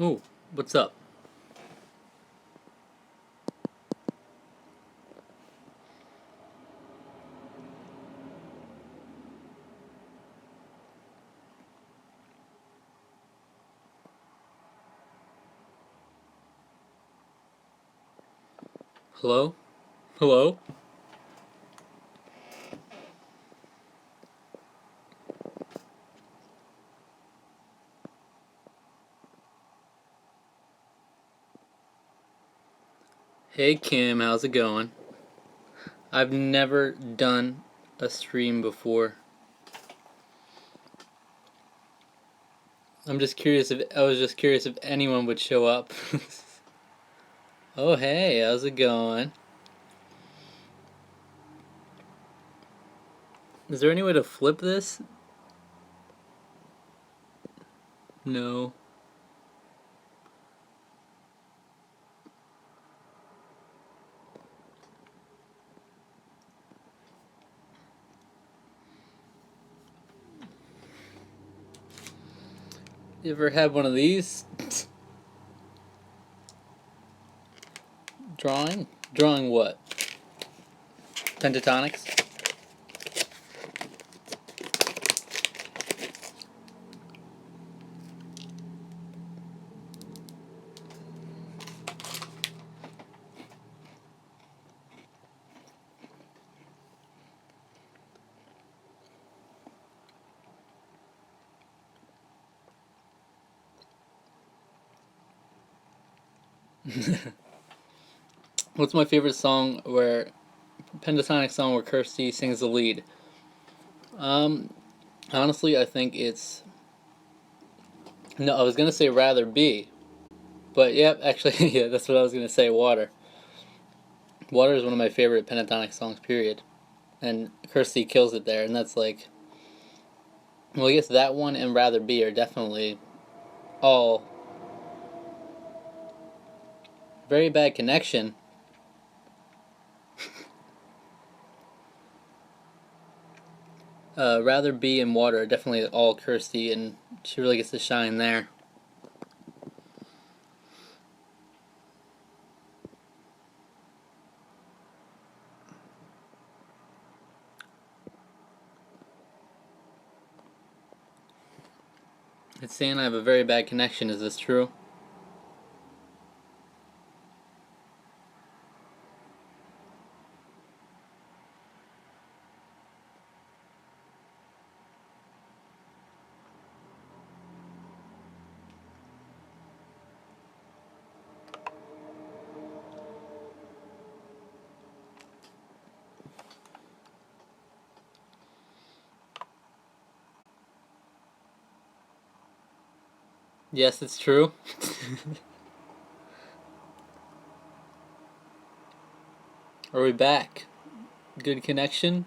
Ooh, what's up? Hello? Hello? Hey Kim, how's it going? I've never done a stream before. I was just curious if anyone would show up. Oh hey, how's it going? Is there any way to flip this? No. You ever had one of these? Drawing? Drawing what? Pentatonix? What's my favorite song where Pentatonix song where Kirsty sings the lead? Honestly, I think it's no. I was gonna say Rather Be, but yep, actually, yeah, that's what I was gonna say. Water. Water is one of my favorite Pentatonix songs. Period. And Kirsty kills it there, and that's like, well, I guess that one and Rather Be are definitely all very bad connection. Rather Be and Water are definitely all Kirsty, and she really gets to shine there. It's saying I have a very bad connection. Is this true? Yes, it's true. Are we back? Good connection?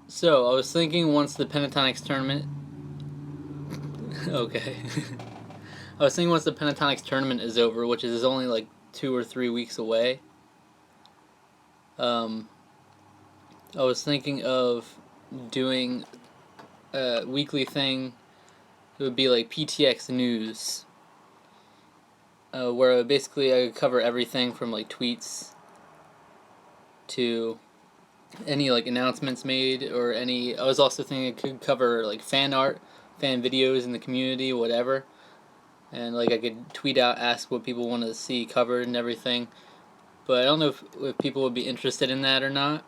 So, I was thinking once the Pentatonix tournament. Okay. I was thinking once the Pentatonix tournament is over, which is only like 2 or 3 weeks away. I was thinking of doing a weekly thing. It would be like PTX news, where basically I could cover everything from like tweets to any like announcements made or any. I was also thinking I could cover like fan art, fan videos in the community, whatever. And like I could tweet out, ask what people want to see covered and everything. But I don't know if people would be interested in that or not.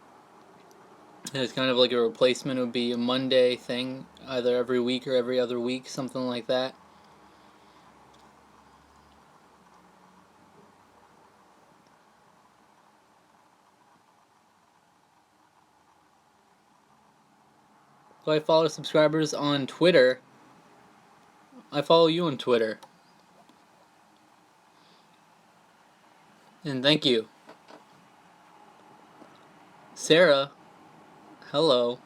And it's kind of like a replacement. It would be a Monday thing, either every week or every other week, something like that. So I follow subscribers on Twitter. I follow you on Twitter. And thank you. Sarah, hello.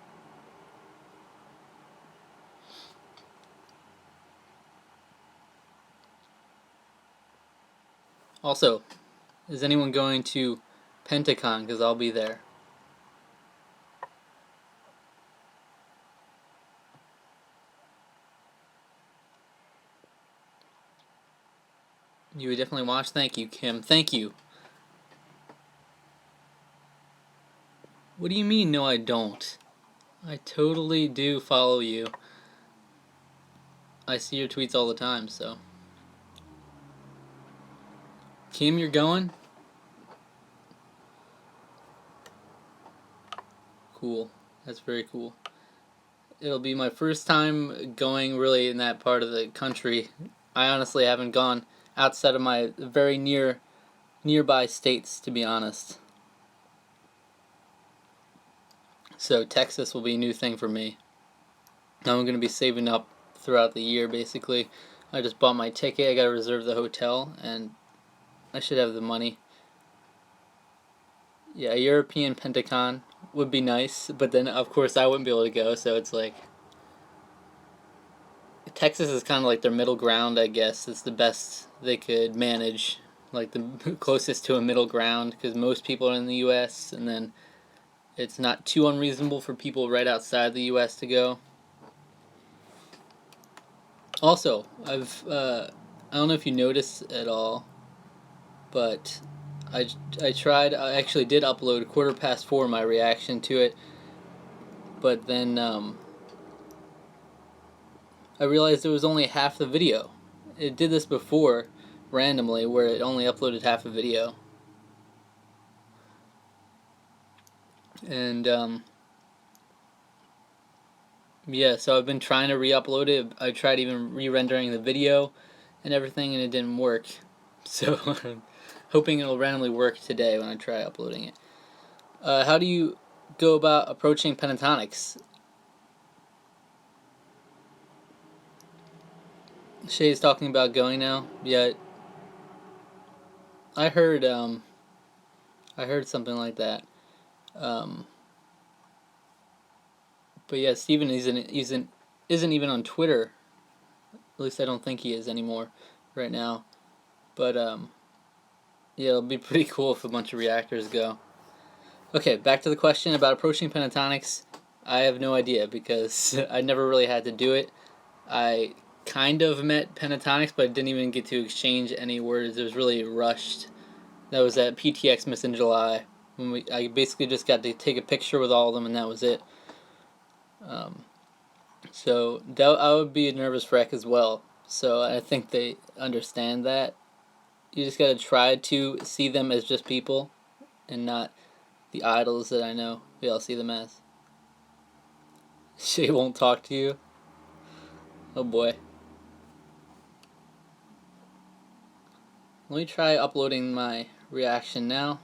Also, is anyone going to Pentaton? Because I'll be there. You would definitely watch? Thank you, Kim. Thank you. What do you mean, no I don't? I totally do follow you. I see your tweets all the time, so. Kim, you're going? Cool. That's very cool. It'll be my first time going really in that part of the country. I honestly haven't gone outside of my very nearby states, to be honest. So Texas will be a new thing for me. I'm going to be saving up throughout the year, basically. I just bought my ticket. I got to reserve the hotel, and I should have the money. Yeah, a European Pentaton would be nice, but then of course I wouldn't be able to go, so it's like Texas is kind of like their middle ground, I guess. It's the best they could manage, like the closest to a middle ground, because most people are in the U.S., and then it's not too unreasonable for people right outside the U.S. to go. Also, I don't know if you noticed at all, but I actually did upload 4:15 my reaction to it, but then I realized it was only half the video. It did this before, randomly, where it only uploaded half a video. And yeah, so I've been trying to re-upload it. I tried even re-rendering the video and everything, and it didn't work. So I'm hoping it'll randomly work today when I try uploading it. How do you go about approaching Pentatonix? Shay's talking about going now. Yeah, I heard something like that. But yeah, Steven isn't even on Twitter. At least I don't think he is anymore right now. But yeah, it'll be pretty cool if a bunch of reactors go. Okay, back to the question about approaching Pentatonix. I have no idea because I never really had to do it. I kind of met Pentatonix, but I didn't even get to exchange any words. It was really rushed. That was at PTX Miss in July. I basically just got to take a picture with all of them, and that was it. So I would be a nervous wreck as well. So I think they understand that. You just gotta try to see them as just people, and not the idols that I know we all see them as. She won't talk to you. Oh boy. Let me try uploading my reaction now.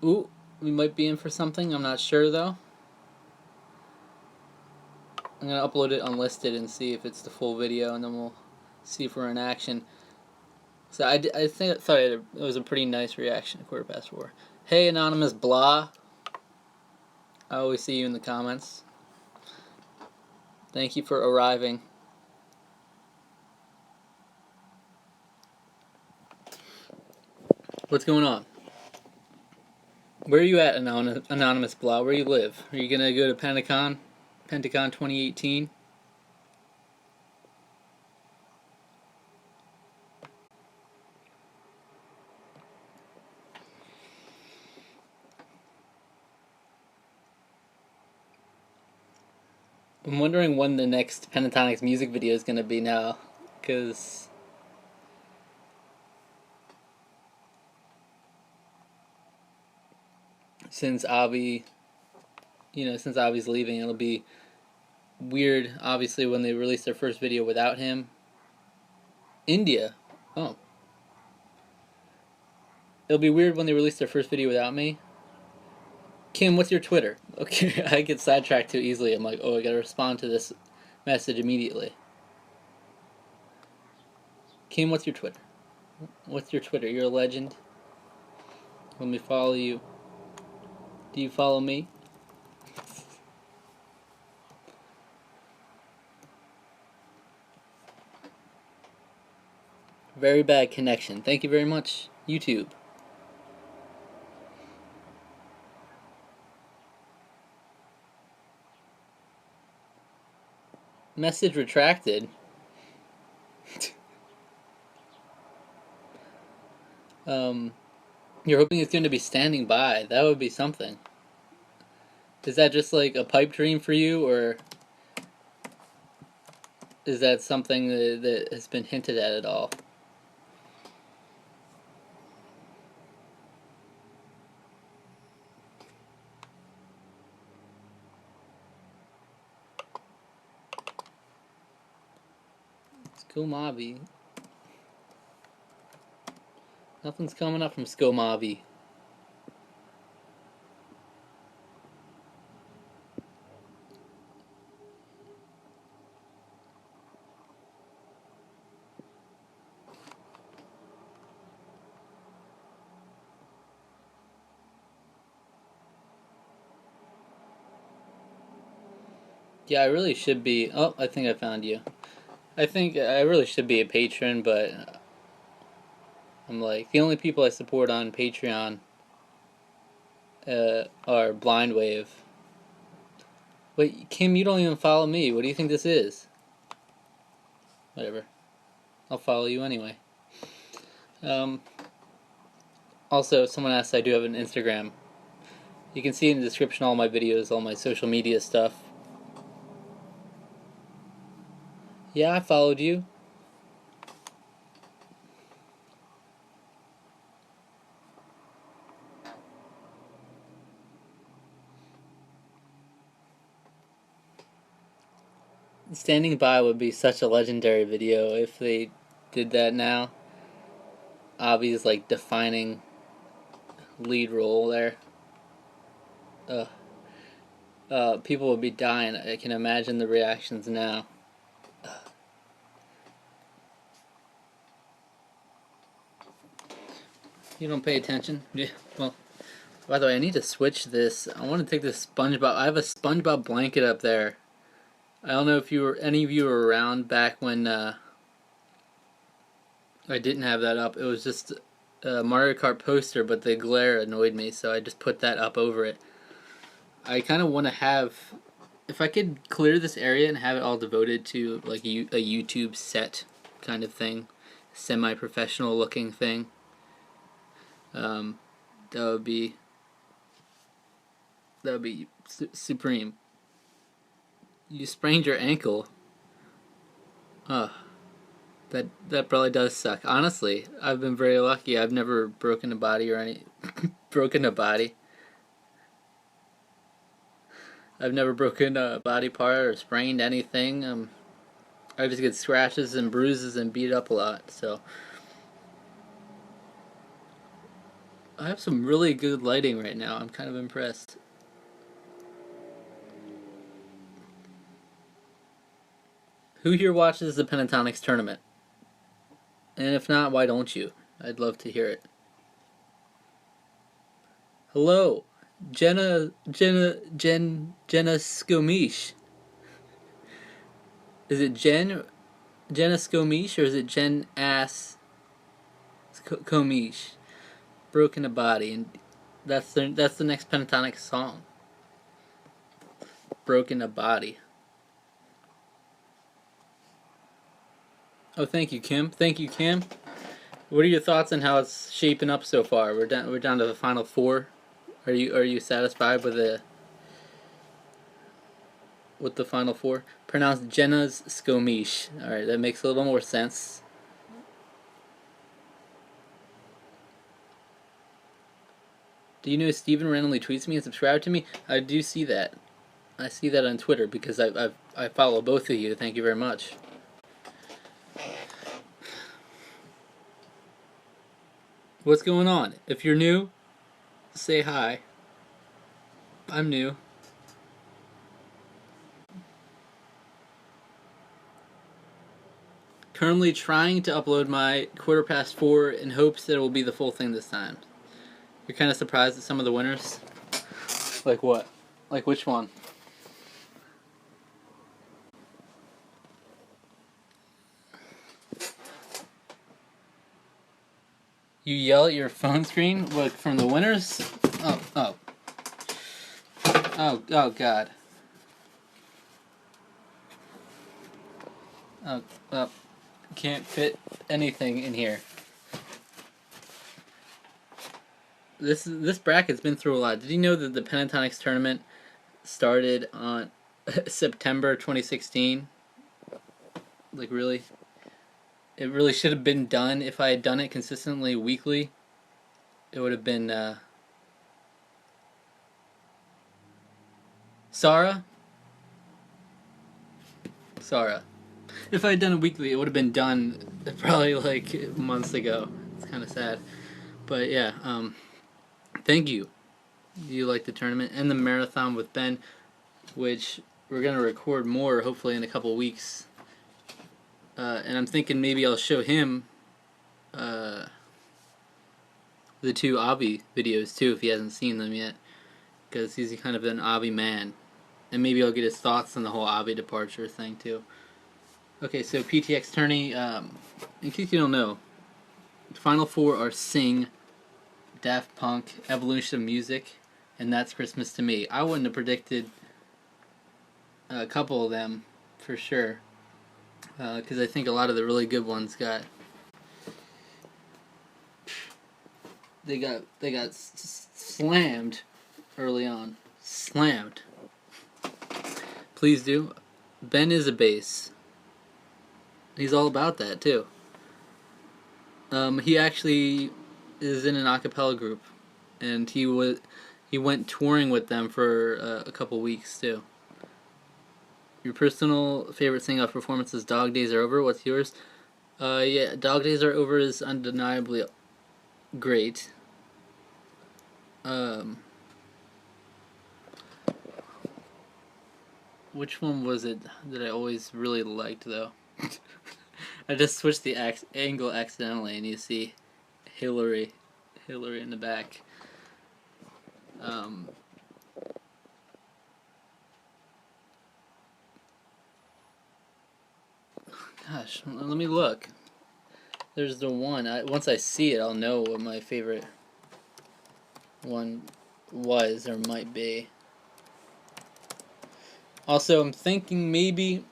Ooh, we might be in for something. I'm not sure though. I'm gonna upload it unlisted and see if it's the full video, and then we'll see if we're in action. So I thought it was a pretty nice reaction. 4:15. Hey, anonymous blah. I always see you in the comments. Thank you for arriving. What's going on? Where are you at, anonymous blah? Where you live? Are you gonna go to Pentaton 2018? I'm wondering when the next Pentatonix music video is gonna be now, because since Avi's leaving, it'll be weird, obviously, when they release their first video without him. India. Oh. It'll be weird when they release their first video without me. Kim, what's your Twitter? Okay, I get sidetracked too easily. I'm like, oh, I gotta respond to this message immediately. Kim, what's your Twitter? What's your Twitter? You're a legend. Let me follow you. Do you follow me? Very bad connection. Thank you very much, YouTube. Message retracted. You're hoping it's going to be standing by. That would be something. Is that just like a pipe dream for you, or is that something that has been hinted at all? Skomavi. Nothing's coming up from Skomavi. Yeah, I really should be. Oh, I think I found you. I think I really should be a patron, but I'm like, the only people I support on Patreon are Blind Wave. Wait, Kim, you don't even follow me. What do you think this is? Whatever. I'll follow you anyway. Also, someone asked I do have an Instagram. You can see in the description all my videos, all my social media stuff. Yeah, I followed you. Standing by would be such a legendary video if they did that now. Avi's like defining lead role there. People would be dying. I can imagine the reactions now. You don't pay attention? Yeah, well, by the way, I need to switch this. I want to take this SpongeBob. I have a SpongeBob blanket up there. I don't know if any of you were around back when I didn't have that up. It was just a Mario Kart poster, but the glare annoyed me, so I just put that up over it. I kind of want to have, if I could clear this area and have it all devoted to like a YouTube set kind of thing, semi-professional looking thing. That would be supreme. You sprained your ankle. That probably does suck. Honestly, I've been very lucky. I've never broken a body or any broken a body. I've never broken a body part or sprained anything. I just get scratches and bruises and beat up a lot. So I have some really good lighting right now. I'm kind of impressed. Who here watches the Pentatonix tournament? And if not, why don't you? I'd love to hear it. Hello, Jenna Skomish. Is it Jenna Skomish or is it Jen Ass Komish? Broken a body, and that's the next Pentatonix song. Broken a body. Oh, thank you, Kim. Thank you, Kim. What are your thoughts on how it's shaping up so far? We're down to the final four. Are you satisfied with the final four? Pronounced Jenna's Skomish. All right, that makes a little more sense. Do you know Steven randomly tweets me and subscribe to me? I do see that. I see that on Twitter because I follow both of you. Thank you very much. What's going on? If you're new, say hi. I'm new. Currently trying to upload my 4:15 in hopes that it will be the full thing this time. You're kind of surprised at some of the winners? Like what? Like which one? You yell at your phone screen? What, from the winners? Oh God. Oh, can't fit anything in here. This bracket's been through a lot. Did you know that the Pentatonix tournament started on September 2016? Like, really? It really should have been done. If I had done it consistently weekly, it would have been Sarah. If I had done it weekly, it would have been done probably like months ago. It's kind of sad, but yeah. Thank you. You like the tournament and the marathon with Ben, which we're gonna record more hopefully in a couple weeks. And I'm thinking maybe I'll show him the two Obby videos too if he hasn't seen them yet, because he's kind of an Obby man, and maybe I'll get his thoughts on the whole Obby departure thing too. Okay, so PTX tourney. In case you don't know, the final four are Sing, Daft Punk, Evolution of Music, and That's Christmas to Me. I wouldn't have predicted a couple of them for sure, because I think a lot of the really good ones got slammed early on. Slammed. Please do. Ben is a bass. He's all about that too. He actually is in an a cappella group, and he went touring with them for a couple weeks too. Your personal favorite sing-off performance is Dog Days Are Over. What's yours? Yeah, Dog Days Are Over is undeniably great. Which one was it that I always really liked though? I just switched the angle accidentally, and you see Hillary in the back. Gosh, let me look. There's the one. Once I see it, I'll know what my favorite one was or might be. Also, I'm thinking maybe,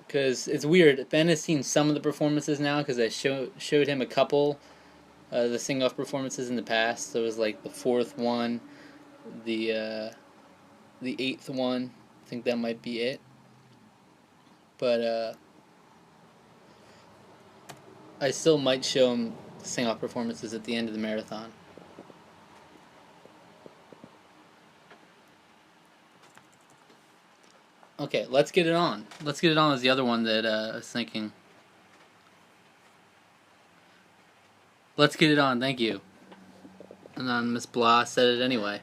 because it's weird, Ben has seen some of the performances now, because I showed him a couple the sing-off performances in the past. So it was like the fourth one, the eighth one. I think that might be it. But I still might show him sing-off performances at the end of the marathon. Okay, let's get it on. Let's get it on is the other one that I was thinking. Let's get it on, thank you. Anonymous Blah said it anyway.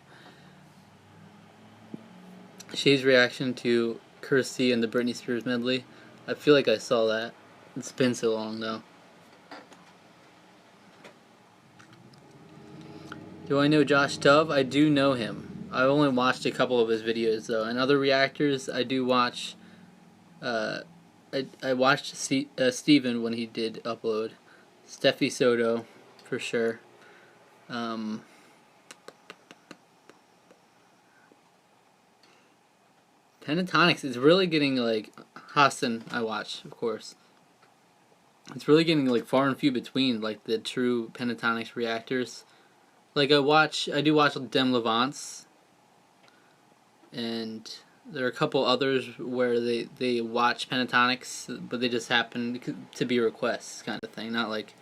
Shay's reaction to Kirsty and the Britney Spears medley. I feel like I saw that. It's been so long though. Do I know Josh Dove? I do know him. I've only watched a couple of his videos though. And other reactors, I do watch. I watched Steven when he did upload. Steffi Soto, for sure. Pentatonix is really getting like Hassan. I watch, of course. It's really getting like far and few between like the true Pentatonix reactors. Like I do watch Dem Levants, and there are a couple others where they watch Pentatonix, but they just happen to be requests kind of thing, not like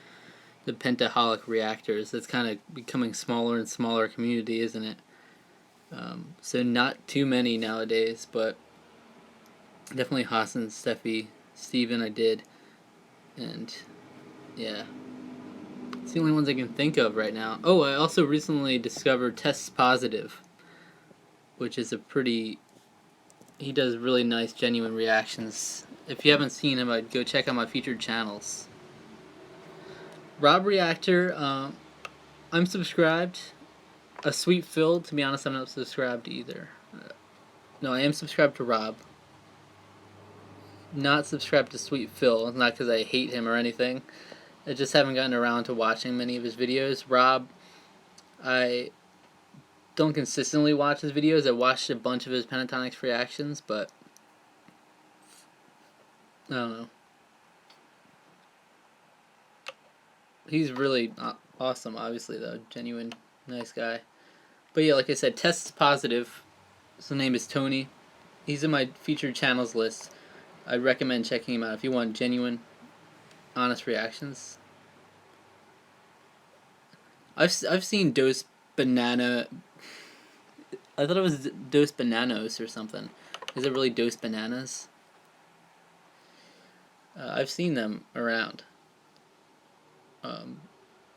the Pentaholic reactors. That's kind of becoming smaller and smaller community, isn't it? So not too many nowadays, but definitely Hassan, Steffi, Steven I did, and yeah. It's the only ones I can think of right now. Oh, I also recently discovered Tests Positive, which is he does really nice, genuine reactions. If you haven't seen him, I'd go check out my featured channels. Rob Reactor, I'm subscribed. A Sweet Phil, to be honest, I'm not subscribed either. No, I am subscribed to Rob. Not subscribed to Sweet Phil. It's not because I hate him or anything. I just haven't gotten around to watching many of his videos. Rob, I don't consistently watch his videos. I watched a bunch of his Pentatonix reactions, but I don't know. He's really awesome, obviously, though. Genuine, nice guy. But yeah, like I said, tests positive. His name is Tony. He's in my featured channels list. I'd recommend checking him out if you want genuine, honest reactions. I've seen Dose Banana. I thought it was Dose Bananos or something. Is it really Dose Bananas? I've seen them around.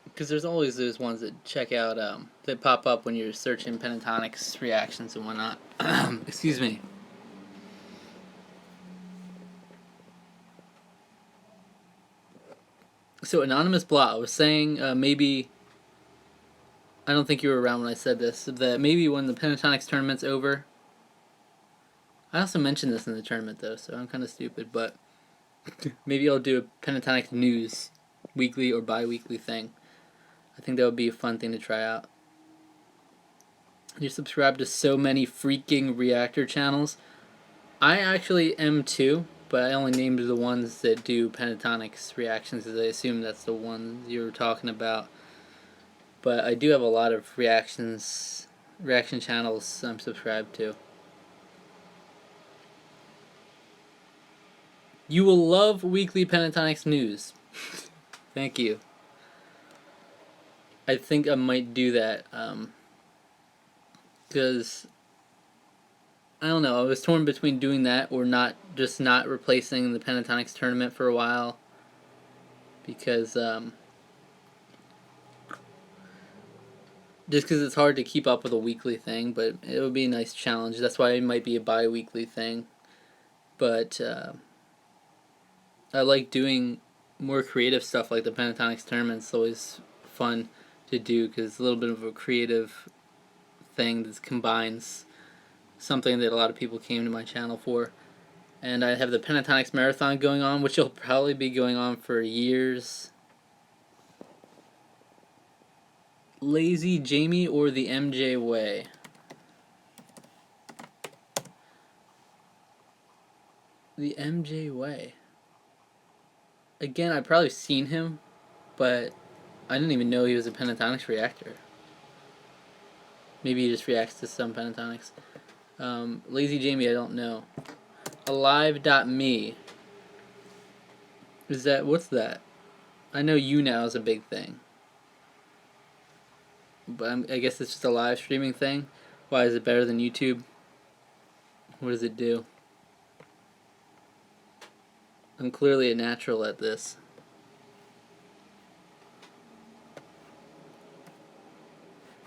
Because there's always those ones that check out, that pop up when you're searching Pentatonix reactions and whatnot. Excuse me. So, Anonymous Blah was saying, maybe, I don't think you were around when I said this, that maybe when the Pentatonix tournament's over, I also mentioned this in the tournament though, so I'm kind of stupid, but maybe I'll do a Pentatonix news weekly or bi-weekly thing. I think that would be a fun thing to try out. You're subscribed to so many freaking reactor channels. I actually am too, but I only named the ones that do Pentatonix reactions because I assume that's the ones you were talking about. But I do have a lot of reaction channels I'm subscribed to. You will love weekly Pentatonix news. Thank you. I think I might do that, because I don't know, I was torn between doing that or not replacing the Pentatonix tournament for a while, because just because it's hard to keep up with a weekly thing, but it would be a nice challenge. That's why it might be a bi-weekly thing. But I like doing more creative stuff like the Pentatonix tournament. It's always fun to do because it's a little bit of a creative thing that combines something that a lot of people came to my channel for. And I have the Pentatonix Marathon going on, which will probably be going on for years. Lazy Jamie or the MJ Way? The MJ Way. Again, I've probably seen him, but I didn't even know he was a Pentatonix reactor. Maybe he just reacts to some Pentatonix. Lazy Jamie, I don't know. Alive.me. Is that, what's that? I know YouNow is a big thing. But I guess it's just a live streaming thing. Why is it better than YouTube? What does it do? I'm clearly a natural at this.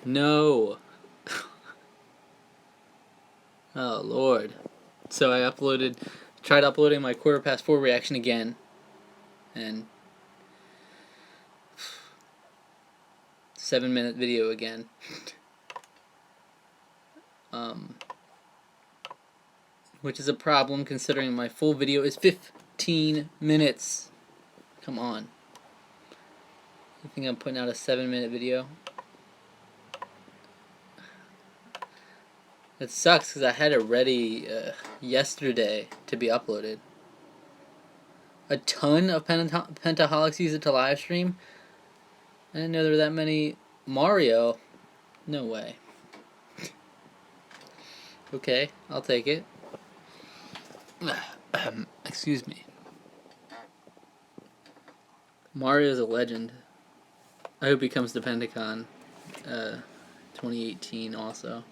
No. Oh, Lord. So I tried uploading my 4:15 reaction again. And 7-minute video again. Which is a problem considering my full video is 15 minutes. Come on. You think I'm putting out a 7-minute video? It sucks because I had it ready yesterday to be uploaded. A ton of Pentaholics use it to live stream. I didn't know there were that many. Mario? No way. Okay, I'll take it. Excuse me. Mario's a legend. I hope he comes to Pentacon 2018 also.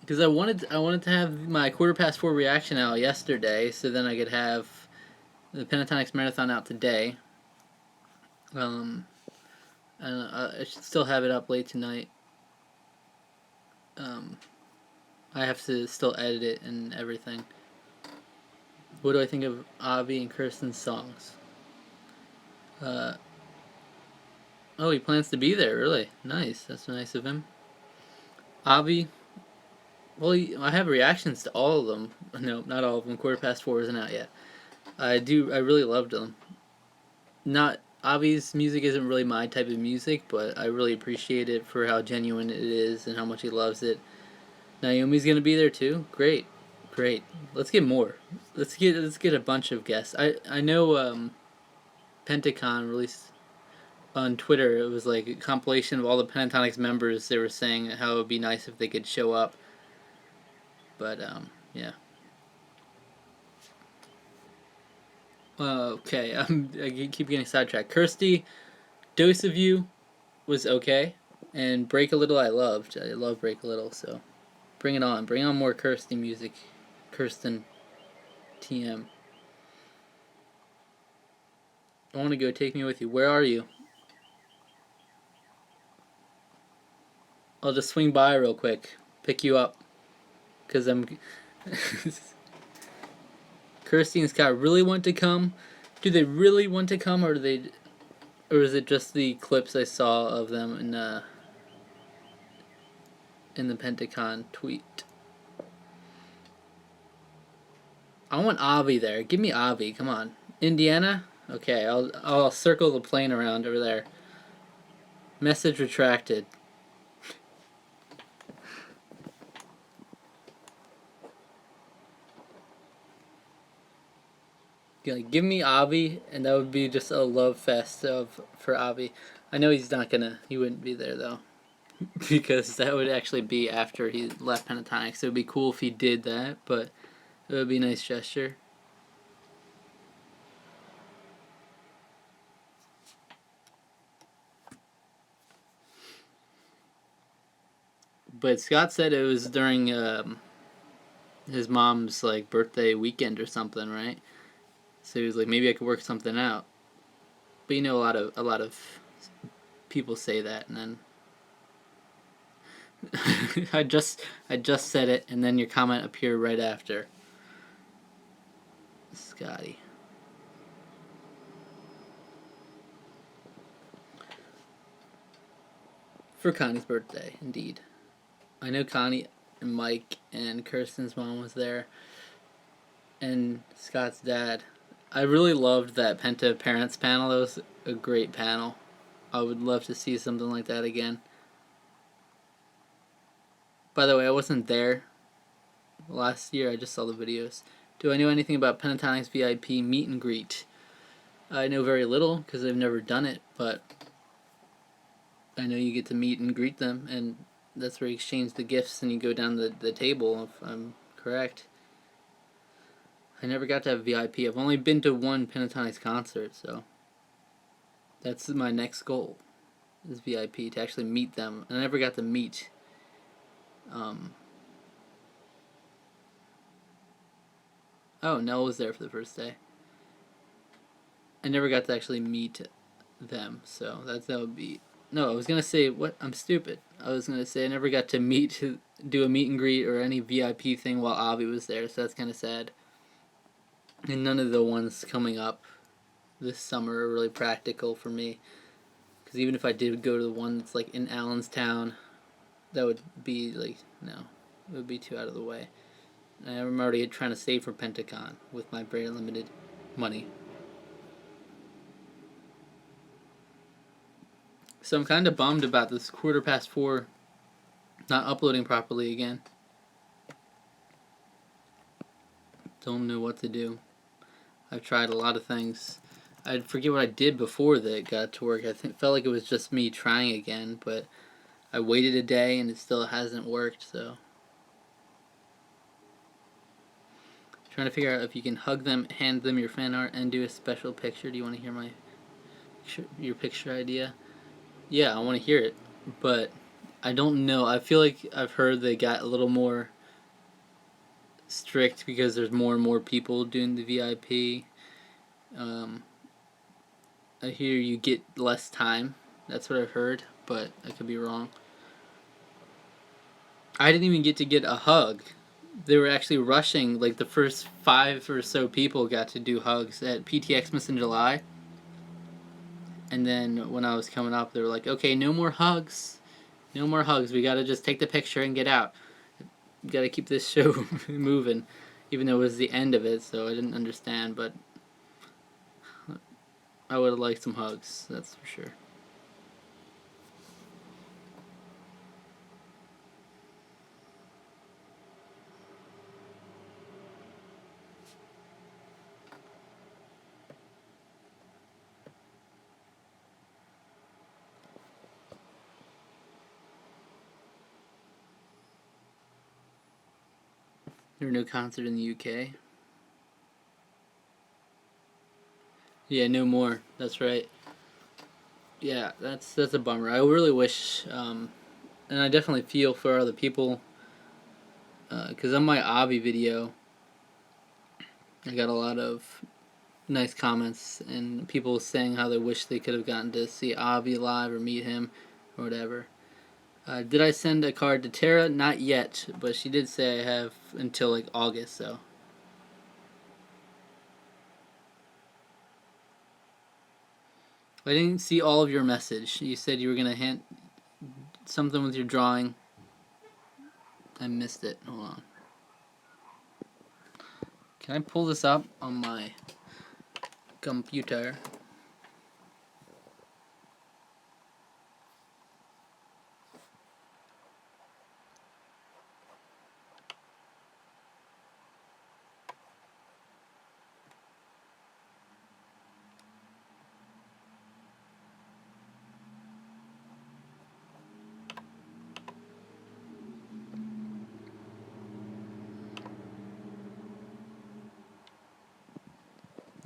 Because I wanted to have my 4:15 reaction out yesterday, so then I could have the Pentatonix Marathon out today. And I should still have it up late tonight. I have to still edit it and everything. What do I think of Avi and Kirsten's songs? Oh, he plans to be there, really? Nice, that's nice of him. Avi, well, I have reactions to all of them. No, not all of them. 4:15 isn't out yet. I do. I really loved them. Not Avi's music isn't really my type of music, but I really appreciate it for how genuine it is and how much he loves it. Naomi's gonna be there too. Great, great. Let's get more. Let's get a bunch of guests. I know Pentacon released on Twitter. It was like a compilation of all the Pentatonix members. They were saying how it would be nice if they could show up. But yeah. Okay, I keep getting sidetracked. Kirsty, Dose of You was okay, and Break a Little I loved. I love Break a Little, so bring it on. Bring on more Kirsty music. Kirsten TM. I want to go. Take me with you. Where are you? I'll just swing by real quick. Pick you up. Because I'm... Kirsty and Scott really want to come? Do they really want to come, or or is it just the clips I saw of them in the Pentacon tweet? I want Avi there. Give me Avi. Come on. Indiana? Okay, I'll circle the plane around over there. Message retracted. Give me Avi, and that would be just a love fest for Avi. I know he wouldn't be there though, because that would actually be after he left Pentatonix. It would be cool if he did that, but it would be a nice gesture. But Scott said it was during his mom's like birthday weekend or something, right? So he was like, maybe I could work something out. But a lot of people say that, and then I just said it, and then your comment appeared right after. Scotty. For Connie's birthday, indeed. I know Connie and Mike and Kirsten's mom was there, and Scott's dad. I really loved that Penta Parents panel. That was a great panel. I would love to see something like that again. By the way, I wasn't there last year. I just saw the videos. Do I know anything about Pentatonix VIP meet and greet? I know very little because I've never done it, but I know you get to meet and greet them, and that's where you exchange the gifts and you go down the table, if I'm correct. I never got to have VIP. I've only been to one Pentatonix concert, so that's my next goal, is VIP, to actually meet them. I never got to meet oh, Nell was there for the first day. I never got to actually meet them, so that would be... No, I was gonna say, what? I'm stupid. I was gonna say I never got to do a meet and greet or any VIP thing while Avi was there, so that's kind of sad. And none of the ones coming up this summer are really practical for me, because even if I did go to the one that's like in Allenstown, that would be like, no, it would be too out of the way. I'm already trying to save for Pentacon with my very limited money. So I'm kind of bummed about this 4:15 not uploading properly again. Don't know what to do. I've tried a lot of things. I forget what I did before that got to work. Felt like it was just me trying again, but I waited a day and it still hasn't worked, so. Trying to figure out if you can hug them, hand them your fan art, and do a special picture. Do you want to hear your picture idea? Yeah, I want to hear it, but I don't know. I feel like I've heard they got a little more strict because there's more and more people doing the VIP. I hear you get less time. That's what I've heard, but I could be wrong. I didn't even get to get a hug. They were actually rushing. Like the first 5 or so people got to do hugs at PTXmas in July. And then when I was coming up, they were like, okay, no more hugs. No more hugs. We gotta just take the picture and get out. We gotta keep this show moving. Even though it was the end of it, so I didn't understand. But I would have liked some hugs, that's for sure. There were no concert in the UK. Yeah, no more. That's right. Yeah, that's a bummer. I really wish, and I definitely feel for other people, because on my Avi video, I got a lot of nice comments and people saying how they wish they could have gotten to see Avi live or meet him or whatever. Did I send a card to Tara? Not yet, but she did say I have until like August, so. I didn't see all of your message. You said you were going to hint something with your drawing. I missed it. Hold on. Can I pull this up on my computer?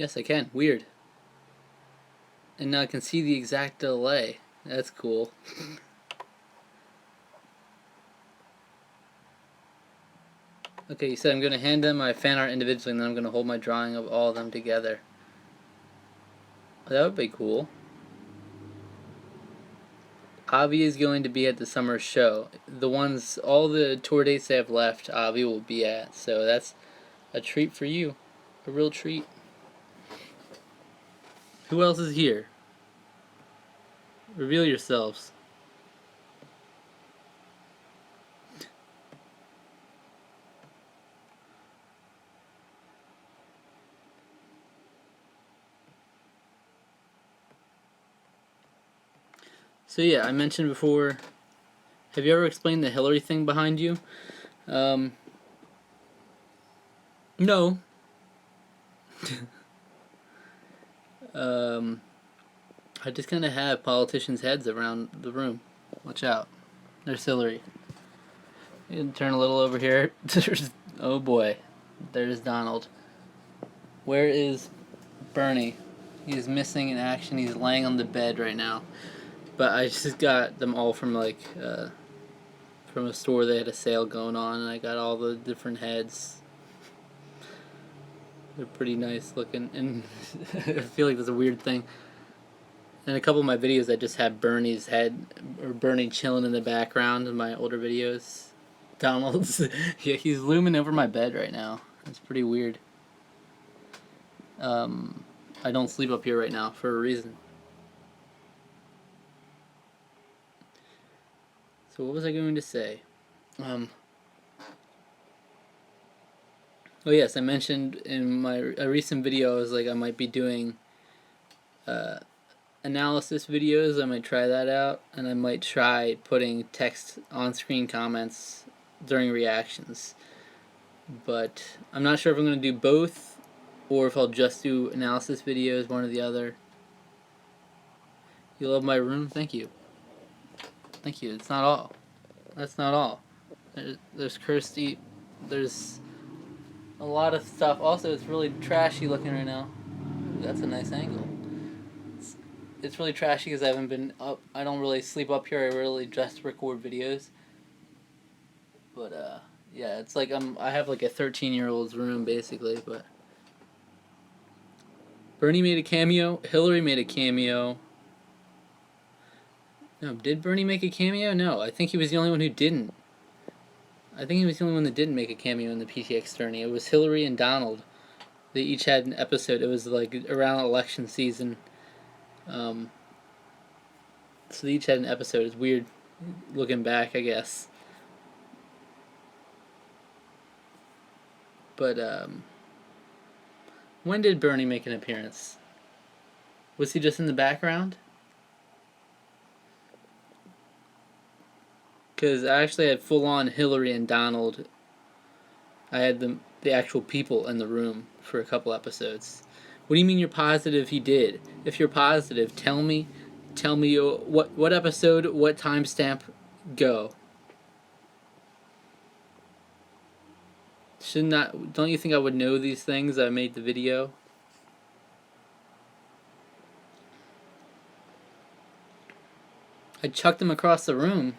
Yes, I can. Weird. And now I can see the exact delay. That's cool. Okay, you said I'm going to hand them my fan art individually and then I'm going to hold my drawing of all of them together. That would be cool. Avi is going to be at the summer show. All the tour dates they have left, Avi will be at. So that's a treat for you. A real treat. Who else is here? Reveal yourselves. So yeah, I mentioned before, have you ever explained the Hillary thing behind you? No. I just kind of have politicians' heads around the room. Watch out. There's Hillary. You can turn a little over here. Oh boy. There's Donald. Where is Bernie? He's missing in action. He's laying on the bed right now. But I just got them all from from a store. They had a sale going on, and I got all the different heads. They're pretty nice looking, and I feel like that's a weird thing. In a couple of my videos, I just have Bernie's head, or Bernie chilling in the background in my older videos. Donald's, yeah, he's looming over my bed right now. It's pretty weird. I don't sleep up here right now for a reason. So what was I going to say? Oh yes, I mentioned in a recent video, I was like I might be doing analysis videos. I might try that out, and I might try putting text on-screen comments during reactions. But I'm not sure if I'm going to do both, or if I'll just do analysis videos, one or the other. You love my room? Thank you. Thank you. It's not all. That's not all. There's Kirsty. There's a lot of stuff. Also, it's really trashy looking right now. Ooh, that's a nice angle. It's really trashy because I haven't been up. I don't really sleep up here. I really just record videos. But yeah, it's like I have like a 13-year-old's room basically. But Bernie made a cameo. Hillary made a cameo. No, did Bernie make a cameo? No, I think he was the only one who didn't. I think he was the only one that didn't make a cameo in the PTX tourney. It was Hillary and Donald. They each had an episode. It was like around election season. So they each had an episode. It's weird looking back, I guess. But when did Bernie make an appearance? Was he just in the background? Because I actually had full on Hillary and Donald. I had the actual people in the room for a couple episodes. What do you mean you're positive he did? If you're positive, tell me what episode, what timestamp, go. Should not, don't you think I would know these things? I made the video. I chucked him across the room.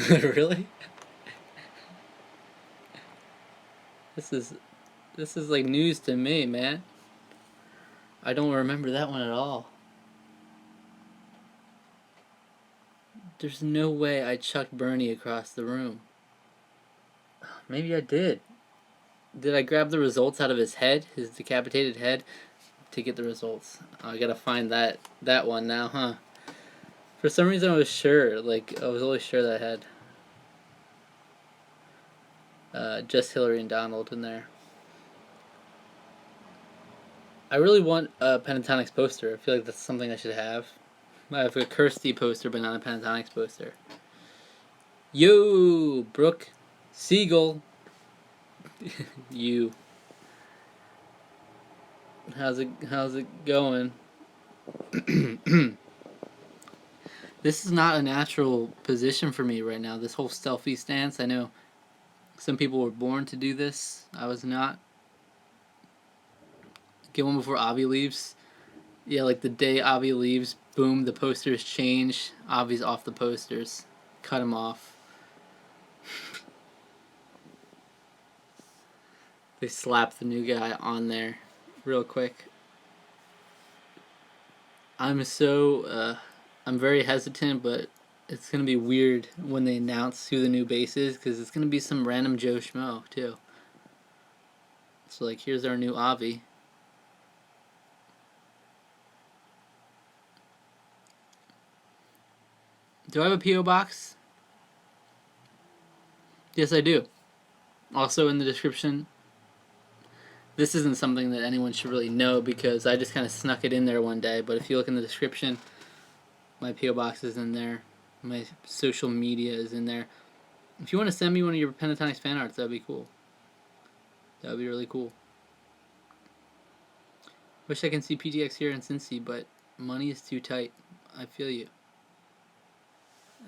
Really? This is like news to me, man. I don't remember that one at all. There's no way I chucked Bernie across the room. Maybe I did. Did I grab the results out of his head, his decapitated head, to get the results? Oh, I gotta find that one now, huh? For some reason I was sure, like, I was always sure that I had just Hillary and Donald in there. I really want a Pentatonix poster. I feel like that's something I should have. I have a Kirsty poster, but not a Pentatonix poster. Yo, Brooke Siegel. You. How's it going? This is not a natural position for me right now. This whole selfie stance. I know some people were born to do this. I was not. Get one before Avi leaves. Yeah, like the day Avi leaves, boom, the posters change. Avi's off the posters. Cut him off. They slap the new guy on there real quick. I'm very hesitant, but it's going to be weird when they announce who the new bass is, because it's going to be some random Joe Schmo, too. So, like, here's our new Avi. Do I have a P.O. box? Yes, I do. Also in the description. This isn't something that anyone should really know because I just kind of snuck it in there one day, but if you look in the description, my P.O. box is in there. My social media is in there. If you want to send me one of your Pentatonix fan arts, that'd be cool. That would be really cool. Wish I can see PTX here in Cincy, but money is too tight. I feel you.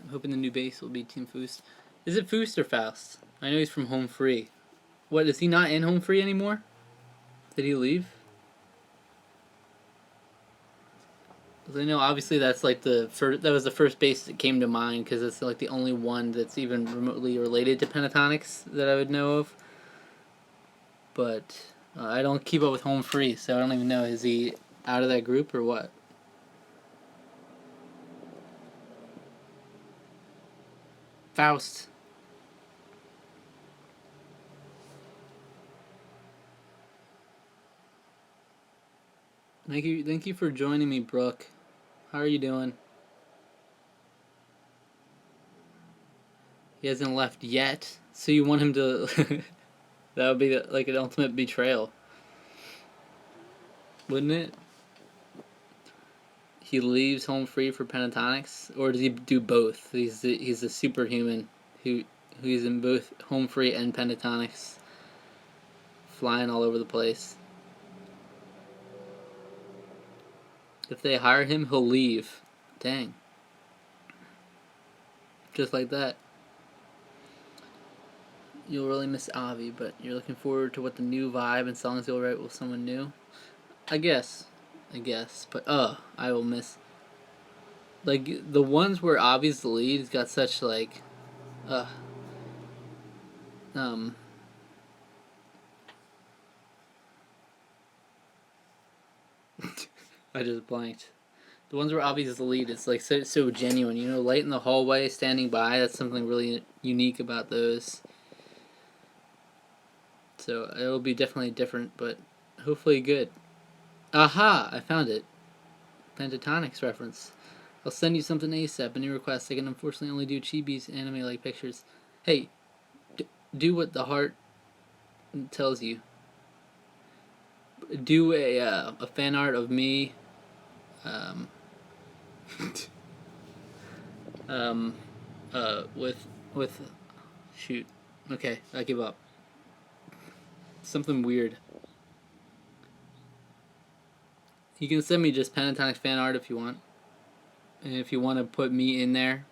I'm hoping the new bass will be Team Foust. Is it Foust or Faust? I know he's from Home Free. What, is he not in Home Free anymore? Did he leave? I know obviously that's like that was the first bass that came to mind because it's like the only one that's even remotely related to Pentatonix that I would know of. But I don't keep up with Home Free, so I don't even know, is he out of that group or what? Faust. Thank you for joining me, Brooke. How are you doing? He hasn't left yet, so you want him to... That would be like an ultimate betrayal. Wouldn't it? He leaves Home Free for Pentatonix? Or does he do both? He's a superhuman who's in both Home Free and Pentatonix. Flying all over the place. If they hire him, he'll leave. Dang. Just like that. You'll really miss Avi, but you're looking forward to what the new vibe and songs you'll write with someone new? I guess. But I will miss... Like, the ones where Avi's the lead, he's got such, like... I just blanked. The ones where Avi's the lead, it's like so genuine. You know, Light in the Hallway, Standing By, that's something really unique about those. So it'll be definitely different, but hopefully good. Aha! I found it. Pentatonix reference. I'll send you something ASAP. A new request. I can unfortunately only do chibis anime-like pictures. Hey, do what the heart tells you. do a fan art of me, um, um, with shoot. Okay, I give up. Something weird. You can send me just Pentatonix fan art if you want, and if you want to put me in there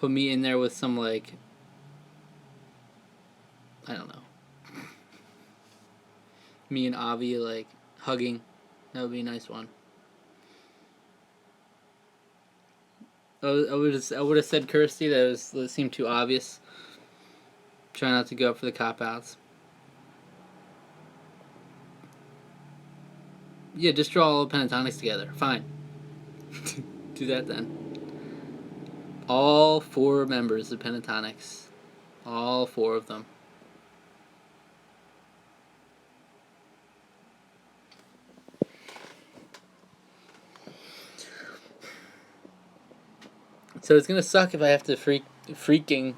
with some like, I don't know, me and Avi like hugging. That would be a nice one. I would have said Kirsty. That seemed too obvious. Try not to go up for the cop outs. Yeah, just draw all the Pentatonix together. Fine. Do that then. All 4 members of Pentatonix. All 4 of them. So it's gonna suck if I have to freaking.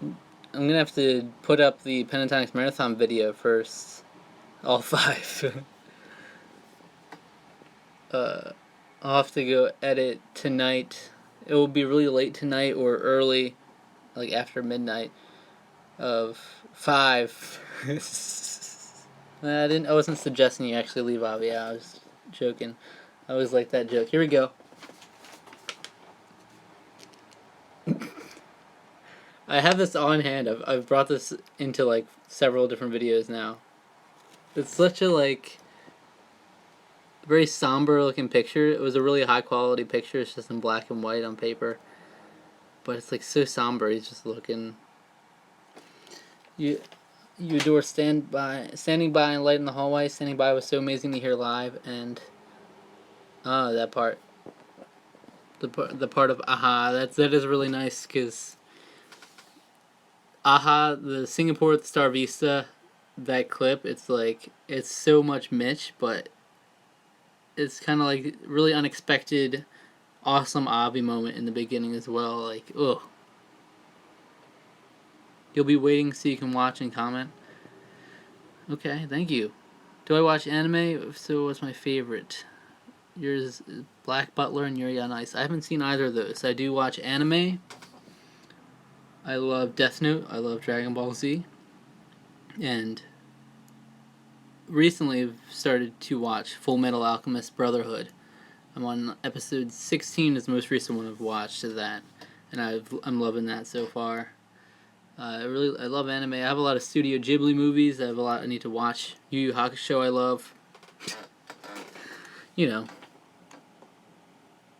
I'm gonna have to put up the Pentatonix Marathon video first. All 5. I'll have to go edit tonight. It will be really late tonight or early, like after midnight, of 5. I wasn't suggesting you actually leave Avi. I was joking. I always like that joke. Here we go. I have this on hand. I've brought this into like several different videos now. It's such a like very somber looking picture. It was a really high quality picture. It's just in black and white on paper, but it's like so somber. He's just looking. You adore standing by and light in the hallway. Standing by was so amazing to hear live, and that part. The part of Aha. That is really nice because Aha, the Singapore at the Star Vista, that clip. It's like it's so much Mitch, but it's kind of like really unexpected, awesome Avi moment in the beginning as well. Like, ugh. You'll be waiting so you can watch and comment. Okay, thank you. Do I watch anime? If so, what's my favorite? Yours is Black Butler and Yuri on Ice. I haven't seen either of those. I do watch anime. I love Death Note. I love Dragon Ball Z. And recently I've started to watch Full Metal Alchemist Brotherhood. I'm on episode 16 is the most recent one I've watched of that. And I'm loving that so far. I love anime. I have a lot of Studio Ghibli movies. I have a lot I need to watch. Yu Yu Hakusho I love. You know.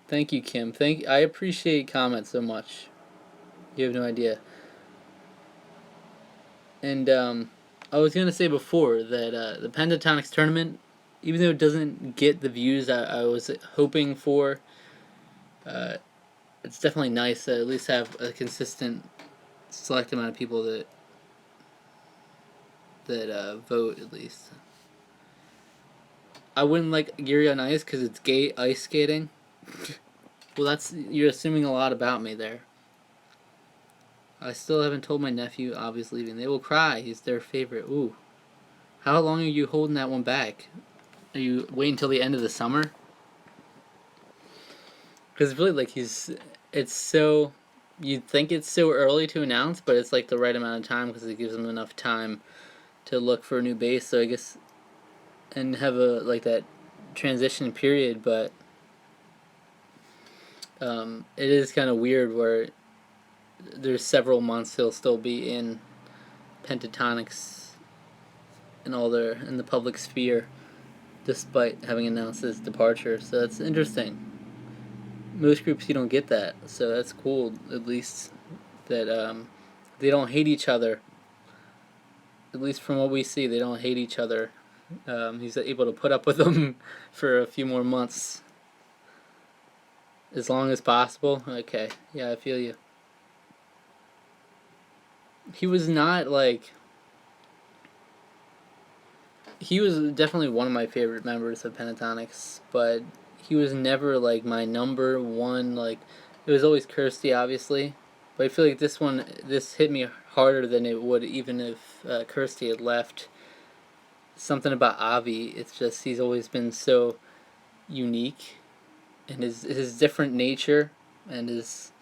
Thank you, Kim. I appreciate comments so much. You have no idea. And I was gonna say before that the Pentatonix tournament, even though it doesn't get the views I was hoping for, it's definitely nice to at least have a consistent select amount of people that vote at least. I wouldn't like Yuri on Ice because it's gay ice skating. Well, you're assuming a lot about me there. I still haven't told my nephew Avi's leaving. They will cry. He's their favorite. Ooh. How long are you holding that one back? Are you waiting until the end of the summer? Because really, like, it's so... You'd think it's so early to announce, but it's like the right amount of time because it gives them enough time to look for a new base. So I guess... And have like that transition period, but... it is kind of weird where there's several months he'll still be in Pentatonix and in the public sphere despite having announced his departure. So that's interesting. Most groups you don't get that, so that's cool at least that they don't hate each other. At least from what we see, they don't hate each other. He's able to put up with them for a few more months. As long as possible? Okay. Yeah, I feel you. He was not like... He was definitely one of my favorite members of Pentatonix, but he was never like my number one. Like, it was always Kirsty, obviously. But I feel like this hit me harder than it would even if Kirsty had left. something about Avi. It's just he's always been so unique, and his different nature, and his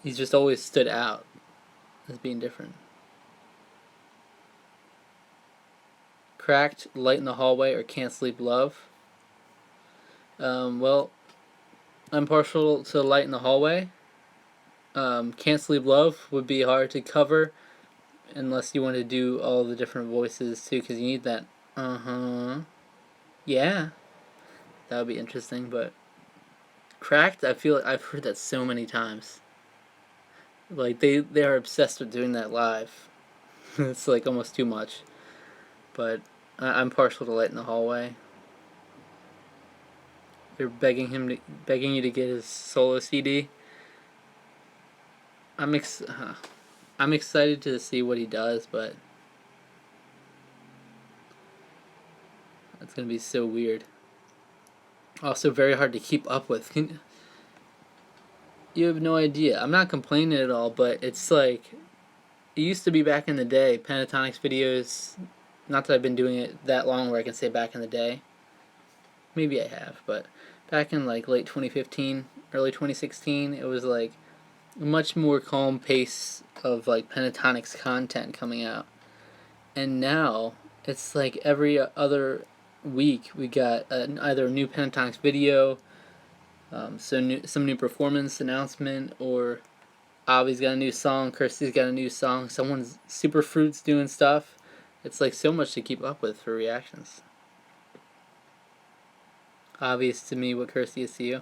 he's just always stood out as being different. Cracked, Light in the Hallway, or Can't Sleep Love. Well, I'm partial to Light in the Hallway. Can't Sleep Love would be hard to cover unless you want to do all the different voices too, because you need that. Yeah, that would be interesting. But Cracked, I feel like I've heard that so many times. Like they are obsessed with doing that live. It's like almost too much. But I'm partial to Light in the Hallway. They're begging you to get his solo CD. I'm excited to see what he does, but it's gonna be so weird. Also, very hard to keep up with. You have no idea. I'm not complaining at all, but it's like it used to be back in the day. Pentatonix videos. Not that I've been doing it that long, where I can say back in the day. Maybe I have, but back in like late 2015, early 2016, it was like a much more calm pace of like Pentatonix content coming out. And now it's like every other week we got either a new Pentatonix video, some new performance announcement, or Avi's got a new song, Kirsty's got a new song, someone's Superfruit's doing stuff. It's like so much to keep up with for reactions. Obvious to me what Kirsty is to you.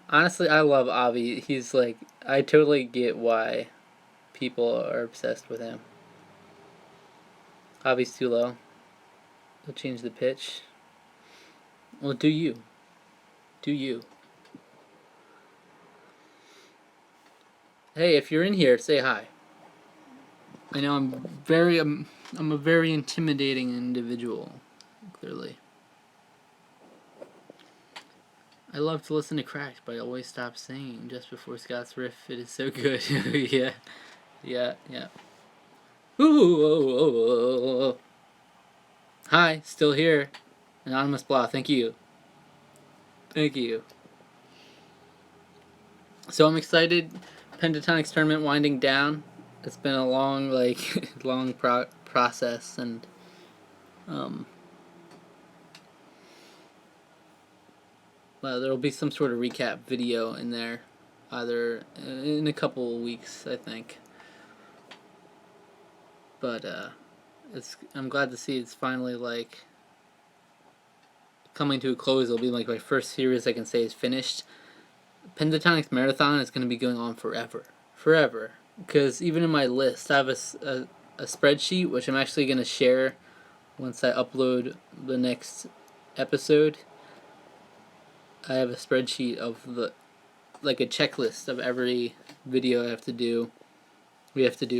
Honestly, I love Avi. He's like, I totally get why people are obsessed with him. Avi's too low. I'll change the pitch. Well, do you. Do you. Hey, if you're in here, say hi. I know I'm a very intimidating individual, clearly. I love to listen to Cracked, but I always stop singing just before Scott's riff. It is so good. Yeah. Ooh. Hi, still here. Anonymous Blah, thank you. So I'm excited. Pentatonix tournament winding down. It's been a long, long process, and there'll be some sort of recap video in there, either in a couple of weeks, I think. But I'm glad to see it's finally like coming to a close. It'll be like my first series I can say is finished. Pentatonix Marathon is going to be going on forever. Because even in my list, I have a spreadsheet which I'm actually going to share once I upload the next episode. I have a spreadsheet of like a checklist of every video we have to do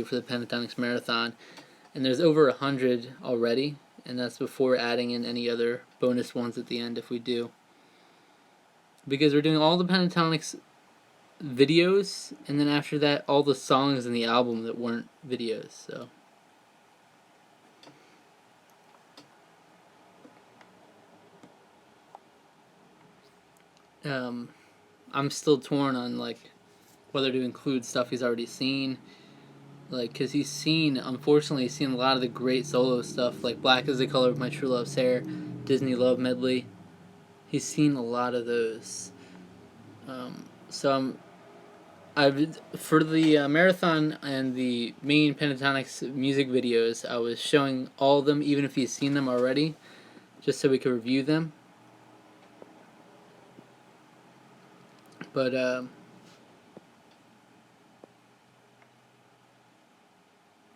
for the Pentatonix Marathon, and there's over 100 already, and that's before adding in any other bonus ones at the end if we do. Because we're doing all the Pentatonix videos, and then after that, all the songs in the album that weren't videos, so. I'm still torn on, like, whether to include stuff he's already seen. Like, because unfortunately, he's seen a lot of the great solo stuff, like Black is the Color of My True Love's Hair, Disney Love Medley. He's seen a lot of those. So for the marathon and the main Pentatonix music videos, I was showing all of them, even if he's seen them already, just so we could review them. But I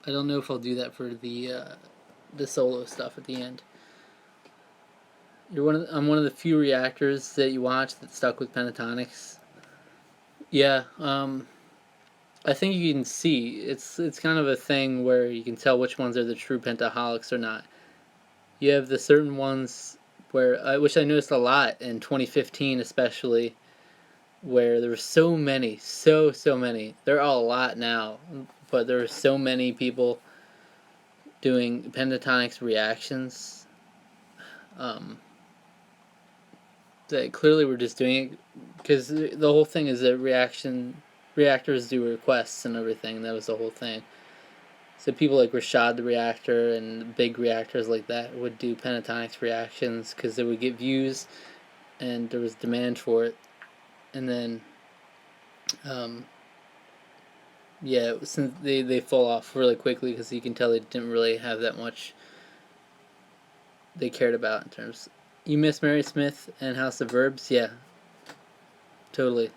don't know if I'll do that for the solo stuff at the end. I'm one of the few reactors that you watch that stuck with Pentatonix. Yeah, I think you can see it's kind of a thing where you can tell which ones are the true Pentaholics or not. You have the certain ones which I noticed a lot in 2015 especially, where there were so many. There are a lot now, but there are so many people doing Pentatonix reactions. That clearly we're just doing it because the whole thing is that reactors do requests and everything. That was the whole thing. So people like Rashad the Reactor and big reactors like that would do Pentatonix reactions because they would get views and there was demand for it. And then, yeah, since they fall off really quickly because you can tell they didn't really have that much they cared about in terms. You miss Mary Smith and House of Verbs? Yeah, totally.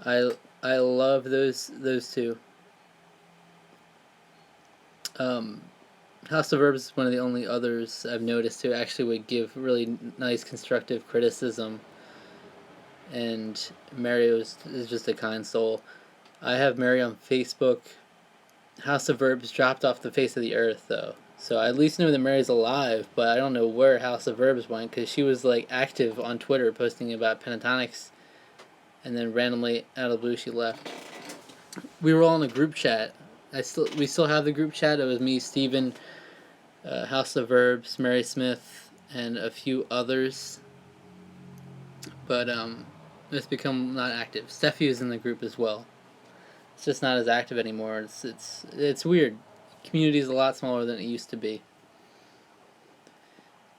I love those two. House of Verbs is one of the only others I've noticed who actually would give really nice constructive criticism, and Mary is just a kind soul. I have Mary on Facebook. House of Verbs dropped off the face of the earth though, so I at least know that Mary's alive, but I don't know where House of Verbs went because she was like active on Twitter posting about Pentatonix, and then randomly out of the blue she left. We were all in a group chat. We still have the group chat. It was me, Steven, House of Verbs, Mary Smith, and a few others. But it's become not active. Steffi is in the group as well. It's just not as active anymore. It's weird. Community is a lot smaller than it used to be.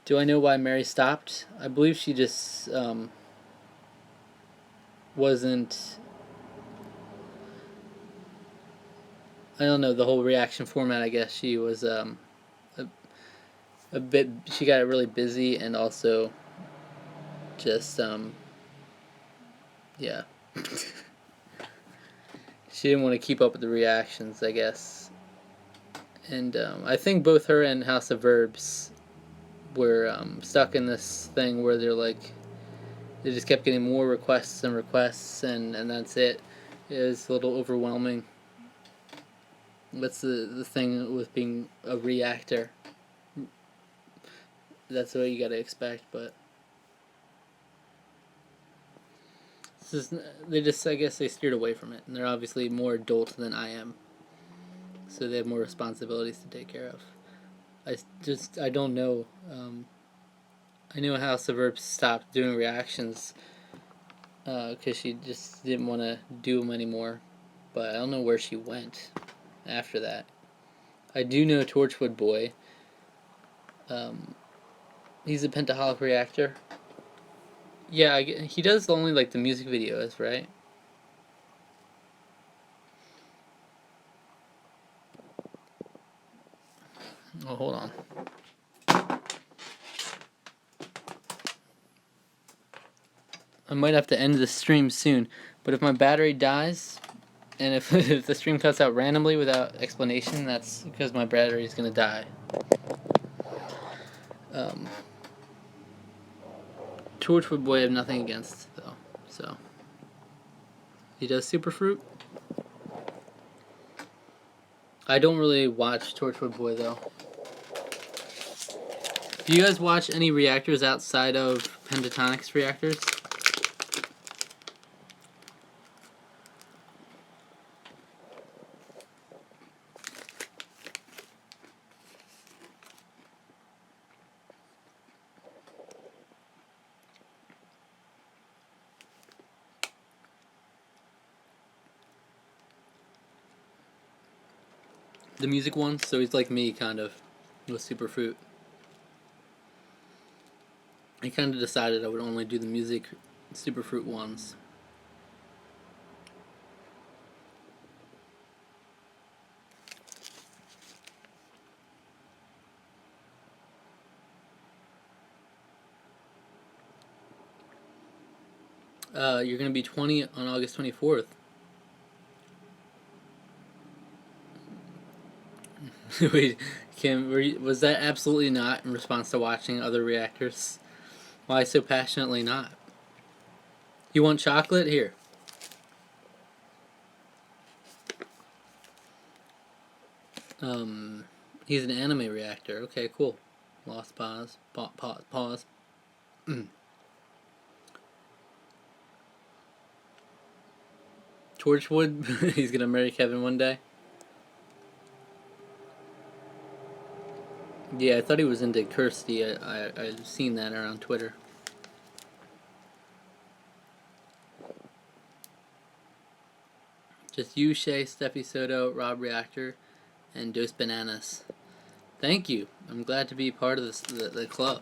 Do I know why Mary stopped? I believe she just wasn't. I don't know, the whole reaction format. I guess she was a bit. She got really busy and also just yeah. She didn't want to keep up with the reactions, I guess. And I think both her and House of Verbs were stuck in this thing where they just kept getting more requests and requests, and that's it. It was a little overwhelming. That's the thing with being a reactor. That's what you gotta expect, but I guess they steered away from it, and they're obviously more adult than I am, so they have more responsibilities to take care of. I don't know. I knew House of Verbs stopped doing reactions because she just didn't want to do them anymore, but I don't know where she went after that. I do know Torchwood Boy. He's a Pentaholic reactor. Yeah, he does only like the music videos, right? Oh, hold on. I might have to end the stream soon, but if my battery dies, and if, if the stream cuts out randomly without explanation, that's because my battery is going to die. Torchwood Boy I have nothing against, though, so. He does Superfruit. I don't really watch Torchwood Boy, though. Do you guys watch any reactors outside of Pentatonix reactors? The music ones, so he's like me, kind of, with Superfruit. I kind of decided I would only do the music Superfruit ones. You're going to be 20 on August 24th. Wait, Kim, was that absolutely not in response to watching other reactors? Why so passionately not? You want chocolate? Here. He's an anime reactor. Okay, cool. Lost pause. Pause. Torchwood, he's gonna marry Kevin one day. Yeah, I thought he was into Kirsty. I've seen that around Twitter. Just you, Shay, Steffi Soto, Rob Reactor, and Dos Bananas. Thank you. I'm glad to be part of the club.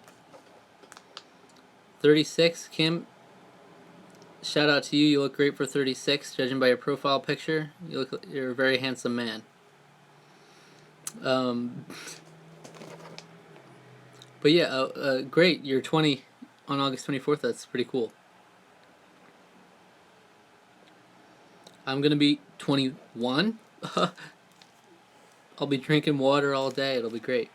36, Kim. Shout out to you. You look great for 36, judging by your profile picture. You're a very handsome man. But yeah, great. You're 20 on August 24th. That's pretty cool. I'm gonna be 21. I'll be drinking water all day. It'll be great.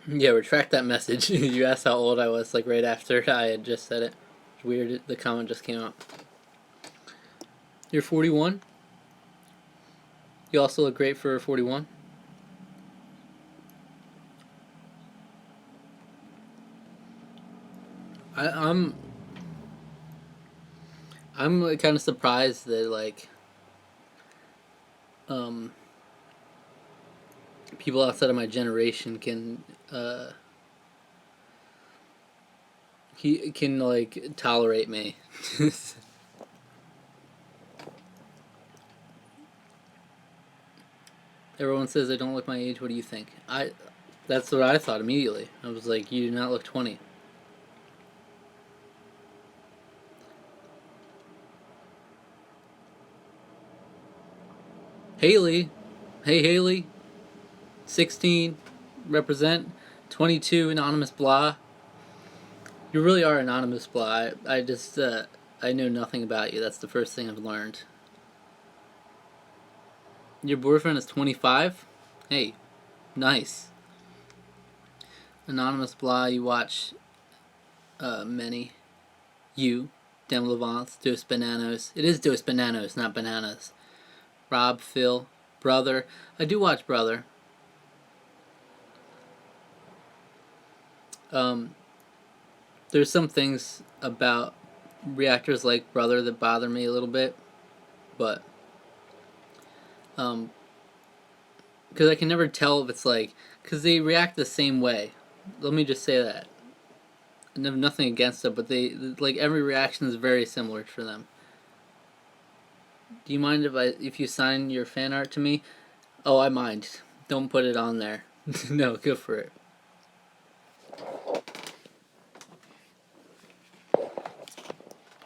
Yeah, retract that message. You asked how old I was, like right after I had just said it. It's weird. The comment just came out. You're 41. You also look great for 41. I'm like, kind of surprised that like people outside of my generation can he can like tolerate me. Everyone says I don't look my age. What do you think? That's what I thought immediately. I was like, you do not look 20. Haley, hey Haley, 16, represent, 22, anonymous blah. You really are anonymous blah. I just I know nothing about you. That's the first thing I've learned. Your boyfriend is 25? Hey, nice. Anonymous blah, you watch many. You, Dem Levant, Dos Bananos. It is Dos Bananos, not bananas. Rob, Phil, Brother. I do watch Brother. There's some things about reactors like Brother that bother me a little bit, but because I can never tell if it's like, because they react the same way. Let me just say that. I have nothing against it, but they like every reaction is very similar for them. Do you mind if you sign your fan art to me? Oh, I mind. Don't put it on there. No, go for it.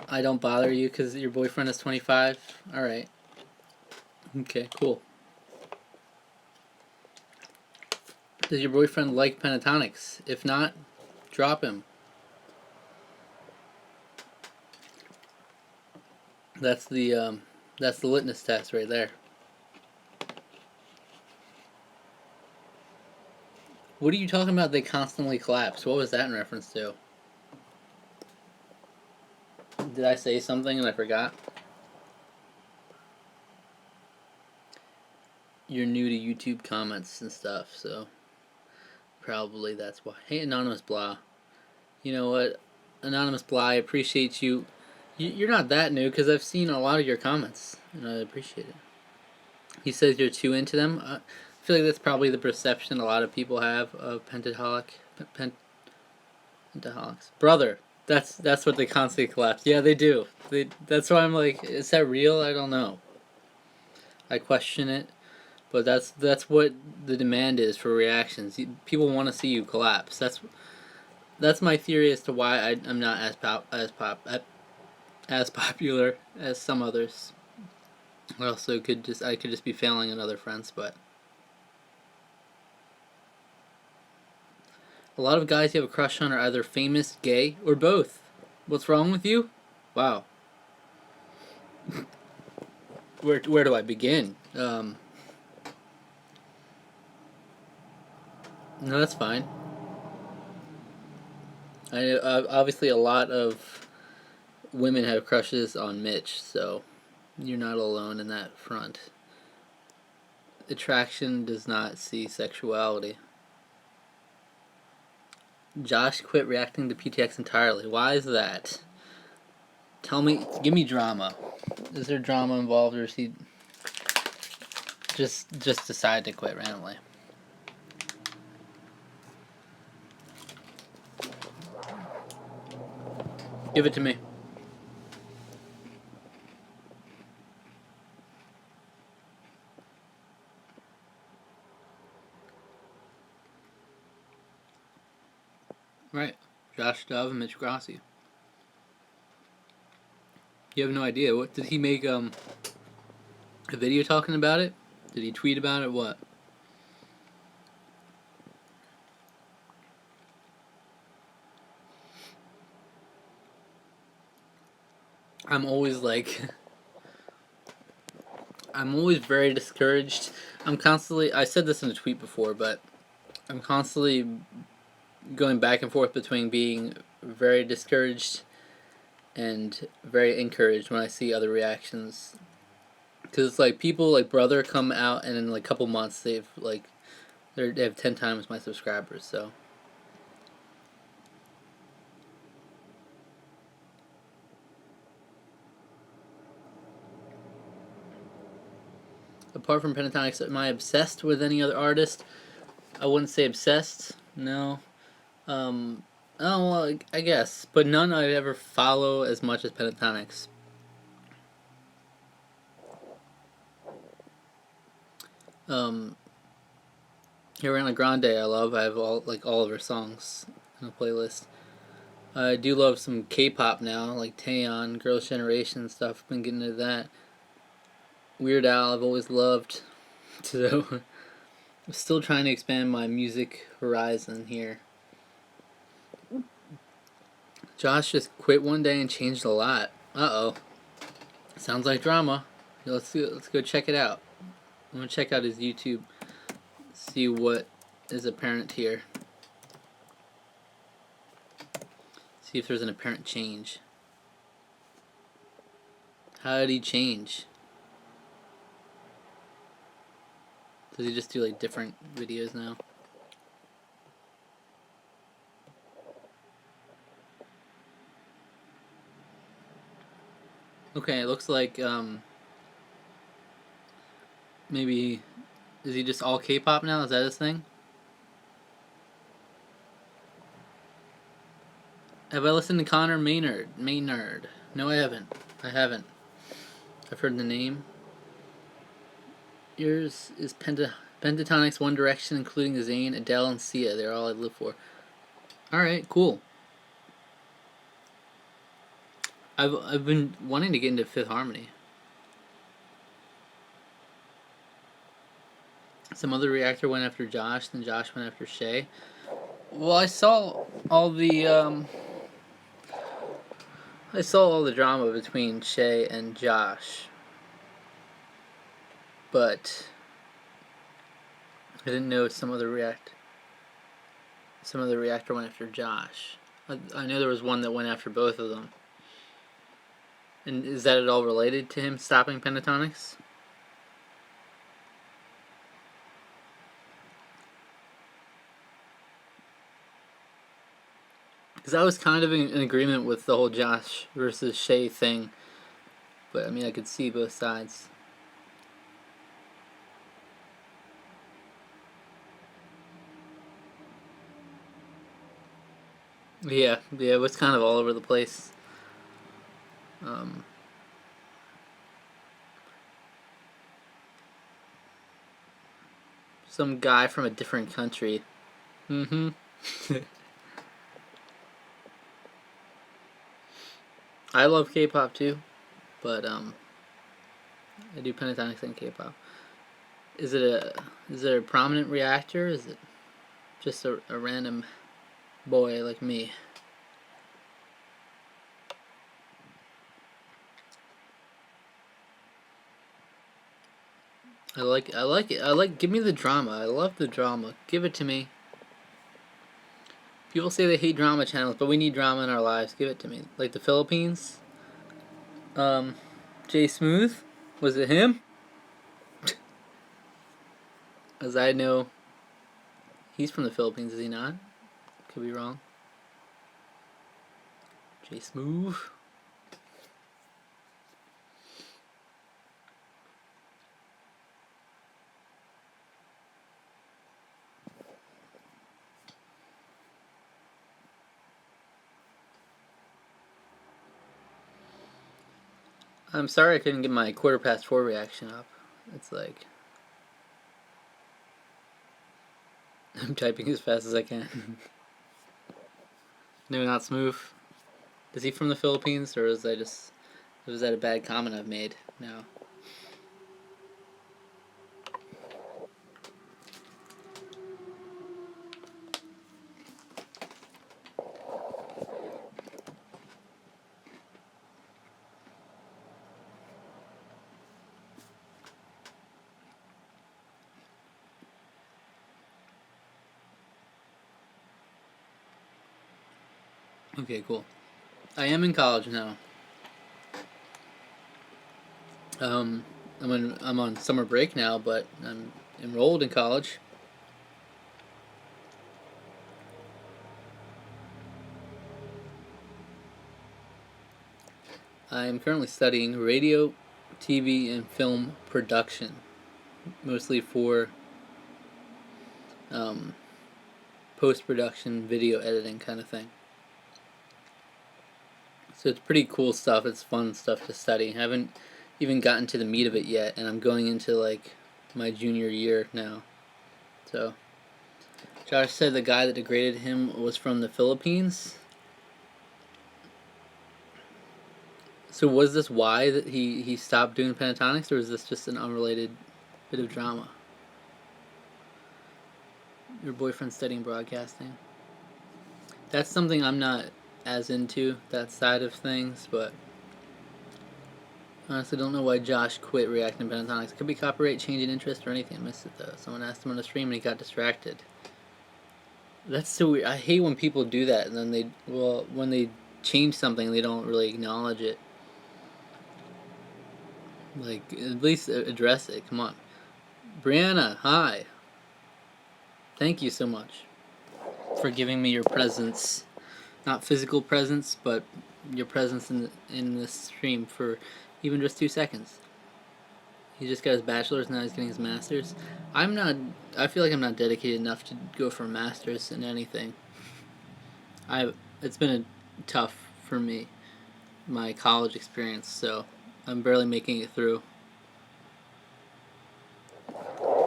I don't bother you because your boyfriend is 25? Alright. Okay, cool. Does your boyfriend like Pentatonix? If not, drop him. That's the litmus test right there. What are you talking about? They constantly collapse. What was that in reference to? Did I say something and I forgot? You're new to YouTube comments and stuff, so probably that's why. Hey, Anonymous Blah. You know what? Anonymous Blah, I appreciate you. You're not that new because I've seen a lot of your comments and I appreciate it. He says you're too into them. I feel like that's probably the perception a lot of people have of Pentatonix. Brother, that's what they constantly collapse. Yeah, they do. That's why I'm like, is that real? I don't know. I question it, but that's what the demand is for reactions. People want to see you collapse. That's my theory as to why I'm not as popular as some others. I also could just be failing on other fronts, but a lot of guys you have a crush on are either famous, gay, or both. What's wrong with you? Wow. Where do I begin? No, that's fine. Obviously a lot of women have crushes on Mitch, so you're not alone in that front. attraction does not see sexuality. Josh quit reacting to PTX entirely. Why is that? Tell me, give me drama. Is there drama involved, or is he just decide to quit randomly? Give it to me. Right. Josh Dove and Mitch Grassi. You have no idea. What did he make a video talking about it? Did he tweet about it? What? I'm always like I'm always very discouraged. I'm constantly, I said this in a tweet before, but I'm constantly going back and forth between being very discouraged and very encouraged when I see other reactions. Because it's like people like Brother come out, and in like a couple months they have 10 times my subscribers, so. Apart from Pentatonix, am I obsessed with any other artist? I wouldn't say obsessed, no. Oh, well, I guess. But none I'd ever follow as much as Pentatonix. Ariana Grande I love. I have all of her songs in a playlist. I do love some K-pop now, like Taeyeon, Girls' Generation stuff. Been getting into that. Weird Al I've always loved. So I'm still trying to expand my music horizon here. Josh just quit one day and changed a lot. Uh-oh. Sounds like drama. Let's go check it out. I'm gonna check out his YouTube, see what is apparent here. See if there's an apparent change. How did he change? Does he just do like different videos now? Okay, it looks like maybe, is he just all K-pop now? Is that his thing? Have I listened to Connor Maynard? No, I haven't. I've heard the name. Yours is Pentatonix, One Direction, including Zayn, Adele, and Sia. They're all I live for. Alright, cool. I've been wanting to get into Fifth Harmony. Some other reactor went after Josh, then Josh went after Shay. Well, I saw all the drama between Shay and Josh, but I didn't know some other reactor went after Josh. I know there was one that went after both of them. And is that at all related to him stopping Pentatonix? Because I was kind of in agreement with the whole Josh versus Shay thing. But, I mean, I could see both sides. Yeah, it was kind of all over the place. Some guy from a different country. I love K-pop too, but I do Pentatonix and K-pop. Is it a prominent reactor? Is it just a random boy like me? I like it. Give me the drama. I love the drama. Give it to me. People say they hate drama channels, but we need drama in our lives. Give it to me. Like the Philippines. Jay Smooth? Was it him? As I know, he's from the Philippines, is he not? Could be wrong. J Smooth. I'm sorry I couldn't get my 4:15 reaction up. It's like I'm typing as fast as I can. No, not Smooth. Is he from the Philippines, or was that a bad comment I've made? No. Okay, cool. I am in college now. I'm on summer break now, but I'm enrolled in college. I am currently studying radio, TV, and film production, mostly for post-production, video editing kind of thing. So it's pretty cool stuff. It's fun stuff to study. I haven't even gotten to the meat of it yet, and I'm going into like my junior year now. So Josh said the guy that degraded him was from the Philippines. So was this why that he stopped doing Pentatonix, or is this just an unrelated bit of drama? Your boyfriend's studying broadcasting. That's something I'm not as into, that side of things, but honestly don't know why Josh quit reacting to Pentatonix. It could be copyright, change in interest, or anything. I missed it though. Someone asked him on the stream and he got distracted. That's so weird. I hate when people do that and then when they change something they don't really acknowledge it. Like, at least address it. Come on. Brianna, hi. Thank you so much for giving me your presence. Not physical presence, but your presence in the stream for even just 2 seconds. He just got his bachelor's, now he's getting his master's. I feel like I'm not dedicated enough to go for a master's in anything. It's been tough for me, my college experience, so I'm barely making it through.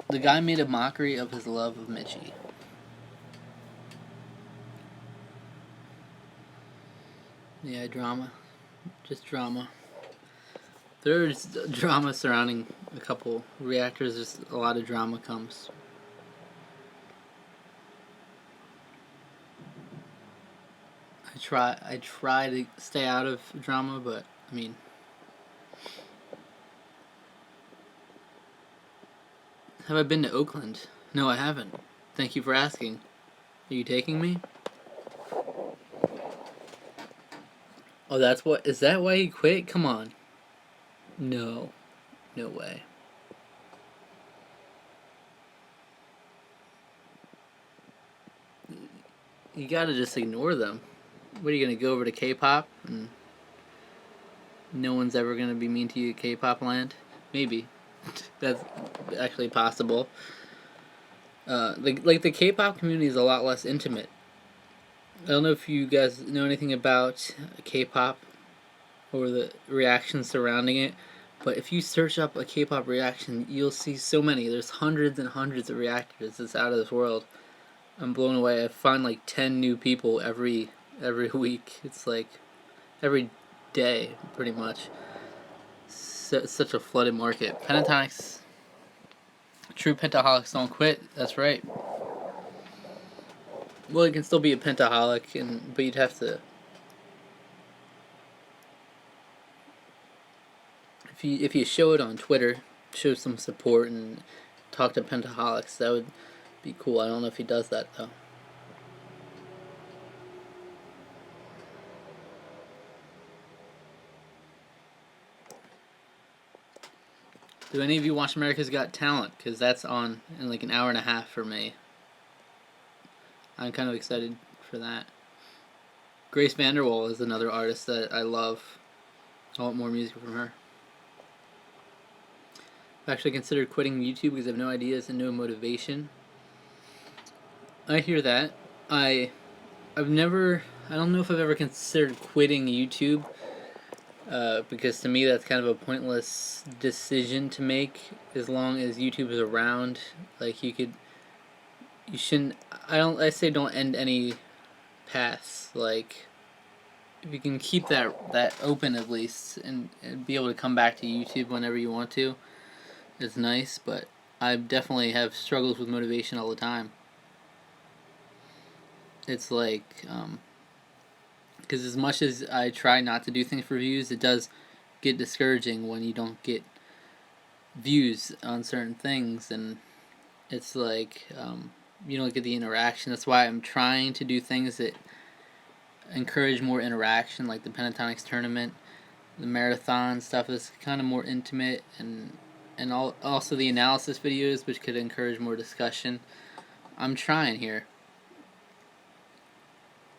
The guy made a mockery of his love of Mitchie. Yeah, drama. Just drama. There's drama surrounding a couple reactors, just a lot of drama comes. I try to stay out of drama, but I mean, have I been to Oakland? No, I haven't. Thank you for asking. Are you taking me? Oh, is that why he quit? Come on. No. No way. You gotta just ignore them. What are you gonna go over to K-pop and no one's ever gonna be mean to you at K-pop land? Maybe. That's actually possible. The K-pop community is a lot less intimate. I don't know if you guys know anything about K-pop or the reactions surrounding it, but if you search up a K-pop reaction, you'll see so many. There's hundreds and hundreds of reactors. It's out of this world. I'm blown away. I find like 10 new people every week. It's like every day, pretty much. It's such a flooded market. Pentatonix, true pentaholics don't quit. That's right. Well, you can still be a pentaholic, but you'd have to. If you show it on Twitter, show some support and talk to pentaholics, that would be cool. I don't know if he does that though. Do any of you watch America's Got Talent? Because that's on in like an hour and a half for me. I'm kind of excited for that. Grace Vanderwall is another artist that I love. I want more music from her. I've actually considered quitting YouTube because I have no ideas and no motivation. I hear that. I don't know if I've ever considered quitting YouTube. Because to me that's kind of a pointless decision to make as long as YouTube is around. Like you shouldn't. I say don't end any paths. Like if you can keep that open at least and be able to come back to YouTube whenever you want to, it's nice. But I definitely have struggles with motivation all the time. It's like because as much as I try not to do things for views, it does get discouraging when you don't get views on certain things, and it's like you don't get the interaction. That's why I'm trying to do things that encourage more interaction, like the Pentatonix tournament, the marathon stuff is kind of more intimate, and also the analysis videos, which could encourage more discussion. I'm trying here.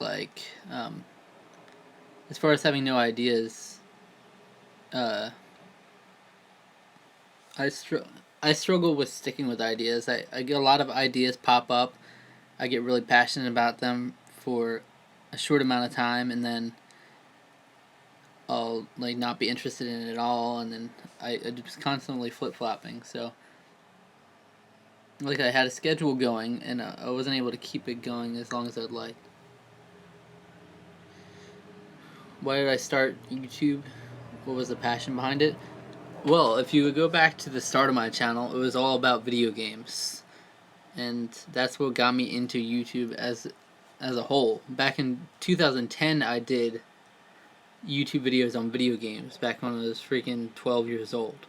Like as far as having no ideas, I struggle with sticking with ideas. I get a lot of ideas pop up. I get really passionate about them for a short amount of time, and then I'll like not be interested in it at all, and then I just constantly flip flopping. So like I had a schedule going, and I wasn't able to keep it going as long as I'd like. Why did I start YouTube? What was the passion behind it? Well, if you would go back to the start of my channel, it was all about video games. And that's what got me into YouTube as a whole. Back in 2010, I did YouTube videos on video games, back when I was freaking 12 years old.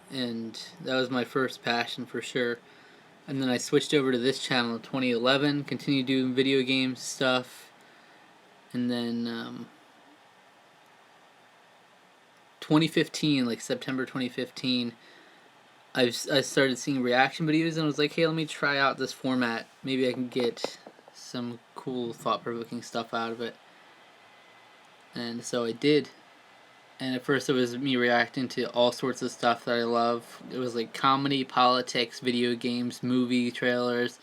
And that was my first passion for sure. And then I switched over to this channel in 2011, continued doing video game stuff. And then 2015, like September 2015, I started seeing reaction videos and I was like, hey, let me try out this format. Maybe I can get some cool, thought-provoking stuff out of it. And so I did. And at first it was me reacting to all sorts of stuff that I love. It was like comedy, politics, video games, movie trailers,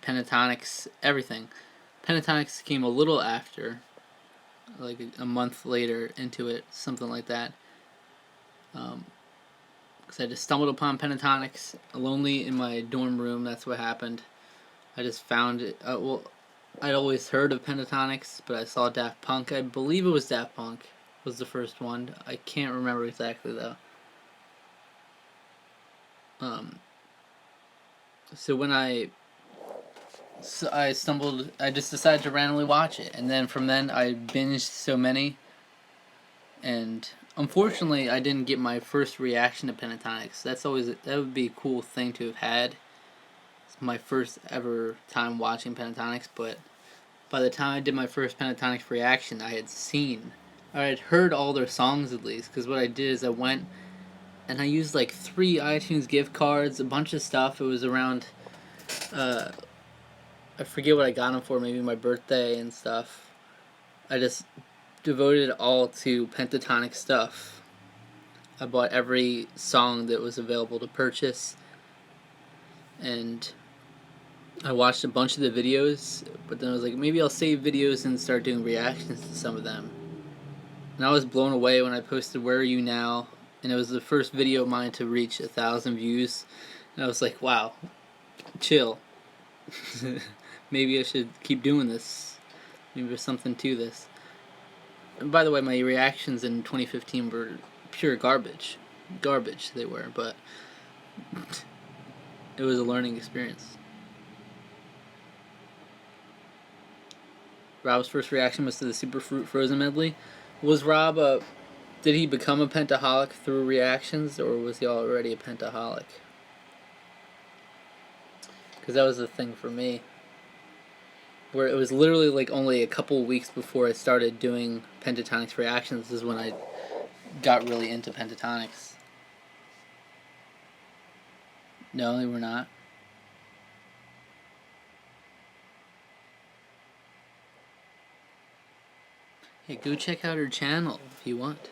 Pentatonix, everything. Pentatonix came a little after, like a month later into it, something like that. Because I just stumbled upon Pentatonix, lonely in my dorm room. That's what happened. I just found it. Well, I'd always heard of Pentatonix, but I saw Daft Punk. I believe it was Daft Punk was the first one. I can't remember exactly though. So when I stumbled, I just decided to randomly watch it, and then from then I binged so many, and unfortunately I didn't get my first reaction to Pentatonix. That would be a cool thing to have had. It's my first ever time watching Pentatonix, but by the time I did my first Pentatonix reaction, I had heard all their songs at least, because what I did is I went and I used like 3 iTunes gift cards, a bunch of stuff. It was around I forget what I got them for, maybe my birthday and stuff. I just devoted it all to Pentatonix stuff. I bought every song that was available to purchase, and I watched a bunch of the videos, but then I was like, maybe I'll save videos and start doing reactions to some of them. And I was blown away when I posted Where Are You Now, and it was the first video of mine to reach 1,000 views, and I was like, wow, chill. Maybe I should keep doing this. Maybe there's something to this. And by the way, my reactions in 2015 were pure garbage. Garbage they were, but it was a learning experience. Rob's first reaction was to the Superfruit Frozen medley. Was Rob did he become a pentaholic through reactions, or was he already a pentaholic? Because that was the thing for me, where it was literally like only a couple weeks before I started doing Pentatonix reactions is when I got really into Pentatonix. No, they were not. Hey, go check out her channel if you want.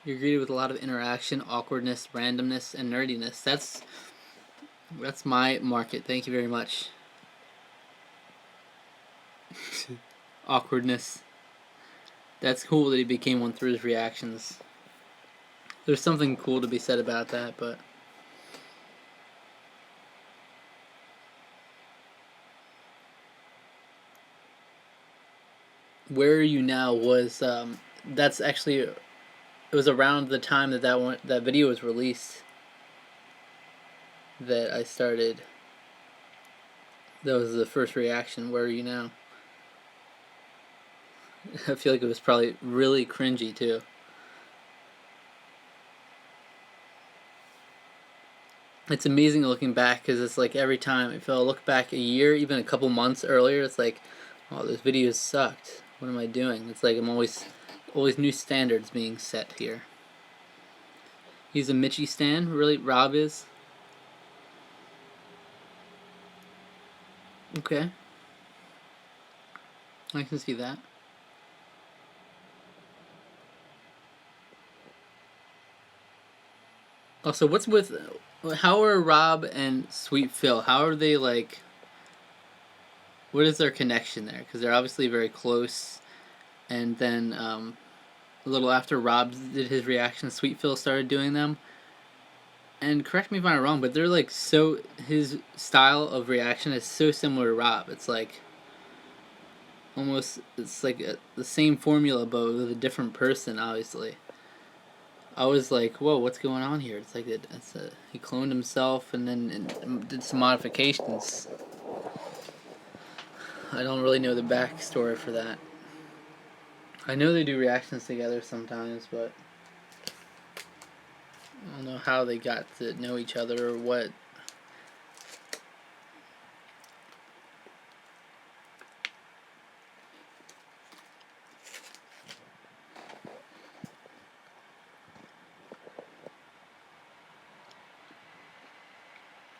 You're greeted with a lot of interaction, awkwardness, randomness, and nerdiness. That's my market. Thank you very much. Awkwardness. That's cool that he became one through his reactions. There's something cool to be said about that, but Where Are You Now was that's actually, it was around the time that video was released that I started. That was the first reaction. Where Are You Now? I feel like it was probably really cringy too. It's amazing looking back because it's like every time if I look back a year, even a couple months earlier, it's like, oh, those videos sucked. What am I doing? It's like I'm always new standards being set here. He's a Mitchie stan, really. Rob is. Okay, I can see that. Also, what's with how are Rob and Sweet Phil? How are they like? What is their connection there? Because they're obviously very close. And then a little after Rob did his reaction, Sweet Phil started doing them. And correct me if I'm wrong, but they're like so, his style of reaction is so similar to Rob. It's like almost, it's like the same formula, but with a different person. Obviously, I was like, whoa, what's going on here? It's like he cloned himself and then did some modifications. I don't really know the backstory for that. I know they do reactions together sometimes, but I don't know how they got to know each other or what.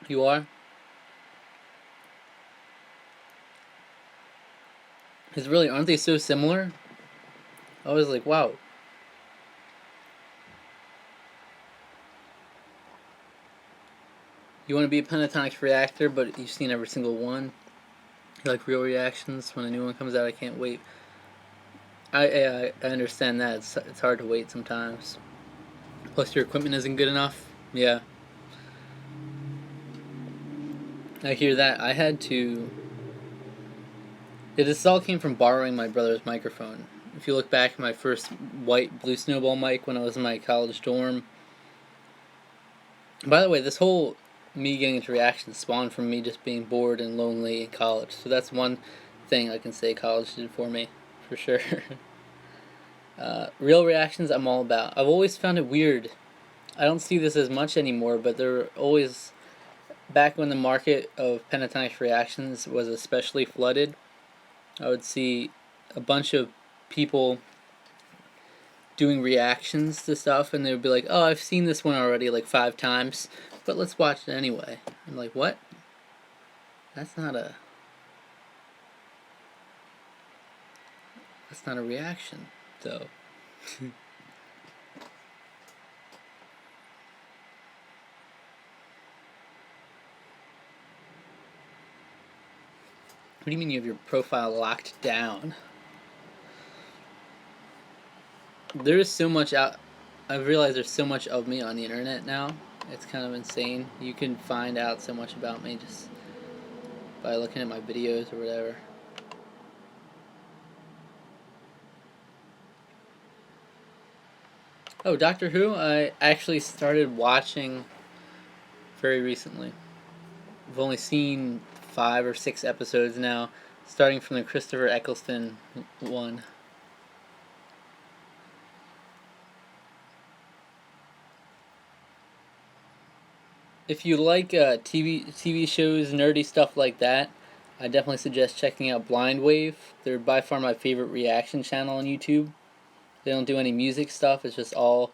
You are? Because really, aren't they so similar? I was like, wow. You want to be a Pentatonix reactor, but you've seen every single one. You like real reactions. When a new one comes out, I can't wait. I understand that. It's hard to wait sometimes. Plus, your equipment isn't good enough. Yeah. I hear that. I had to. Yeah, this all came from borrowing my brother's microphone. If you look back at my first white Blue Snowball mic when I was in my college dorm. By the way, this whole me getting into reactions spawned from me just being bored and lonely in college. So that's one thing I can say college did for me, for sure. Real reactions I'm all about. I've always found it weird. I don't see this as much anymore, but they're always, back when the market of Pentatonix reactions was especially flooded, I would see a bunch of people doing reactions to stuff, and they would be like, oh, I've seen this one already like 5 times, but let's watch it anyway. I'm like, what? That's not a reaction, though. What do you mean you have your profile locked down? There's so much out. I've realized there's so much of me on the internet now. It's kind of insane. You can find out so much about me just by looking at my videos or whatever. Oh, Doctor Who? I actually started watching very recently. I've only seen 5 or 6 episodes now, starting from the Christopher Eccleston one. If you like TV shows, nerdy stuff like that, I definitely suggest checking out Blind Wave. They're by far my favorite reaction channel on YouTube. They don't do any music stuff. It's just all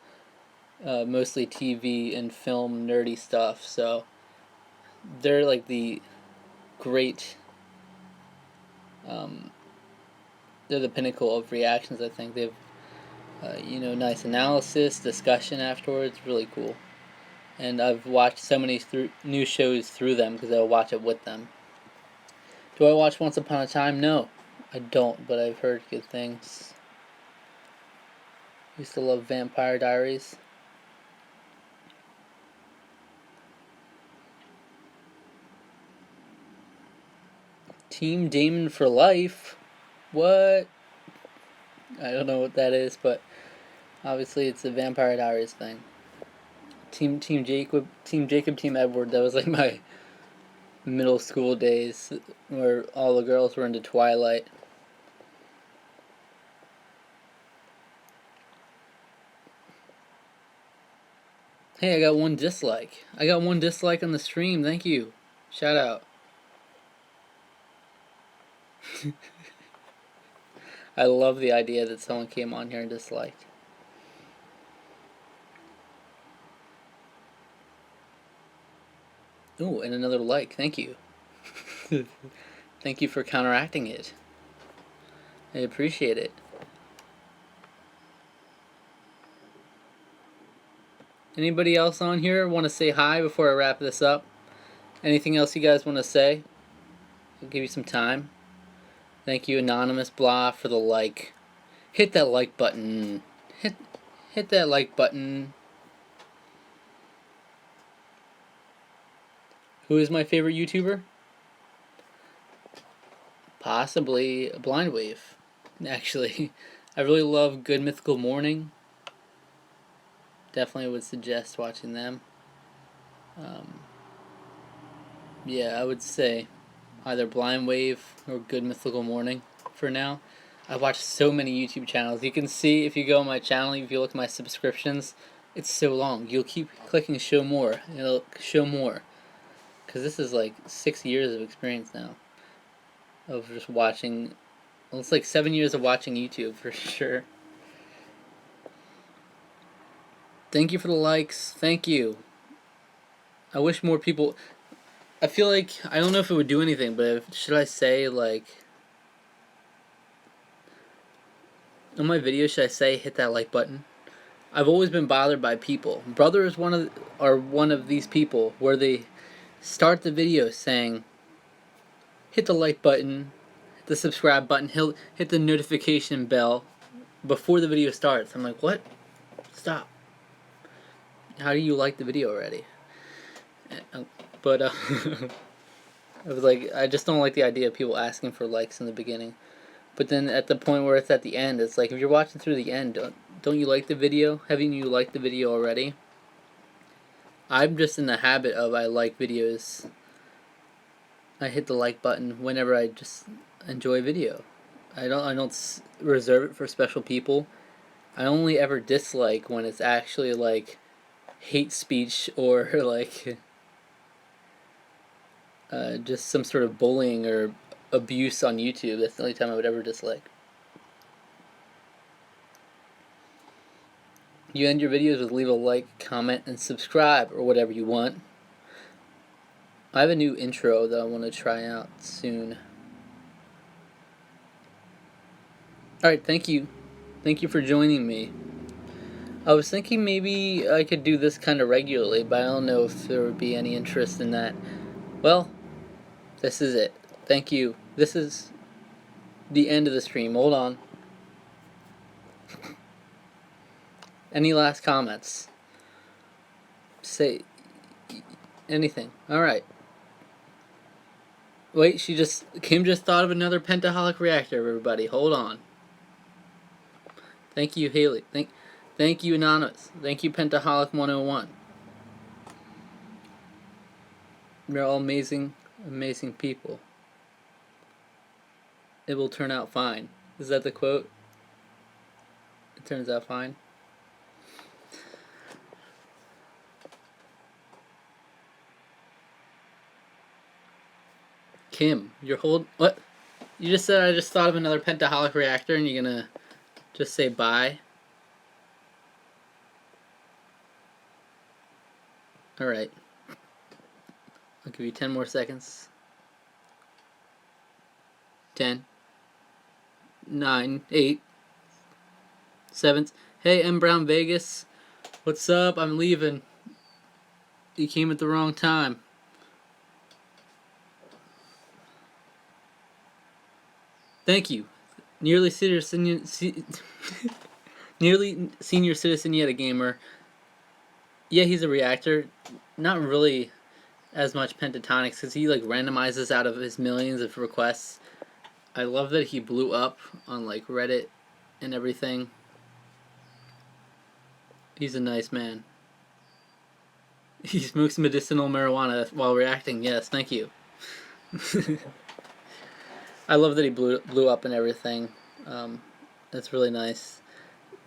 mostly TV and film nerdy stuff. So they're like the great. They're the pinnacle of reactions. I think they've nice analysis, discussion afterwards. Really cool. And I've watched so many new shows through them because I'll watch it with them. Do I watch Once Upon a Time? No, I don't, but I've heard good things. Used to love Vampire Diaries. Team Damon for life? What? I don't know what that is, but obviously it's a Vampire Diaries thing. Team Jacob, Team Edward. That was like my middle school days where all the girls were into Twilight. Hey, I got one dislike. I got one dislike on the stream. Thank you. Shout out. I love the idea that someone came on here and disliked. Ooh, and another like. Thank you. Thank you for counteracting it. I appreciate it. Anybody else on here want to say hi before I wrap this up? Anything else you guys want to say? I'll give you some time. Thank you, Anonymous Blah, for the like. Hit that like button. Hit that like button. Who is my favorite YouTuber? Possibly Blind Wave. Actually, I really love Good Mythical Morning. Definitely would suggest watching them. Yeah, I would say either Blind Wave or Good Mythical Morning for now. I watch so many YouTube channels. You can see if you go on my channel, if you look at my subscriptions, it's so long. You'll keep clicking show more. It'll show more. Because this is like 6 years of experience now. Of just watching. Well, it's like 7 years of watching YouTube for sure. Thank you for the likes. Thank you. I wish more people. I feel like, I don't know if it would do anything, but should I say, like, on my video, should I say hit that like button? I've always been bothered by people. Brother is one of these people where they start the video saying, hit the like button, hit the subscribe button, hit the notification bell before the video starts. I'm like, what? Stop. How do you like the video already? But I was like, I just don't like the idea of people asking for likes in the beginning. But then at the point where it's at the end, it's like, if you're watching through the end, don't you like the video? Haven't you liked the video already? I'm just in the habit of, I like videos. I hit the like button whenever I just enjoy video. I don't reserve it for special people. I only ever dislike when it's actually like hate speech or like just some sort of bullying or abuse on YouTube. That's the only time I would ever dislike. You end your videos with leave a like, comment, and subscribe, or whatever you want. I have a new intro that I want to try out soon. Alright, thank you. Thank you for joining me. I was thinking maybe I could do this kind of regularly, but I don't know if there would be any interest in that. Well, this is it. Thank you. This is the end of the stream. Hold on. Any last comments? Say anything. Alright. Wait, Kim just thought of another pentaholic reactor, everybody. Hold on. Thank you, Haley. Thank you, Anonymous. Thank you, Pentaholic 101. You're all amazing, amazing people. It will turn out fine. Is that the quote? It turns out fine. Kim, what? You just said I just thought of another pentaholic reactor and you're gonna just say bye? Alright. I'll give you 10 more seconds. 10. 9. 8. 7. Hey, M. Brown Vegas. What's up? I'm leaving. You came at the wrong time. Thank you. Nearly senior citizen yet a gamer. Yeah, he's a reactor. Not really as much Pentatonix, because he like randomizes out of his millions of requests. I love that he blew up on like Reddit and everything. He's a nice man. He smokes medicinal marijuana while reacting. Yes, thank you. I love that he blew up and everything. That's really nice.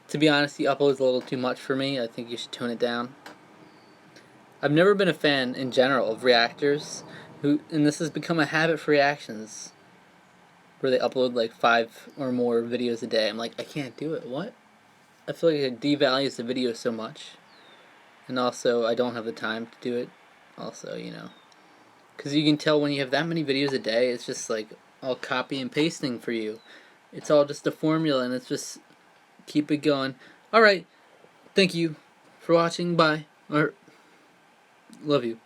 To be honest, he uploads a little too much for me. I think you should tone it down. I've never been a fan in general of reactors and this has become a habit for reactions where they upload like 5 or more videos a day. I'm like, I can't do it. What? I feel like it devalues the video so much. And also, I don't have the time to do it. Also, you know. Because you can tell when you have that many videos a day, it's just like all copy and pasting for you. It's all just a formula, and it's just keep it going. Alright, thank you for watching. Bye. Or, love you.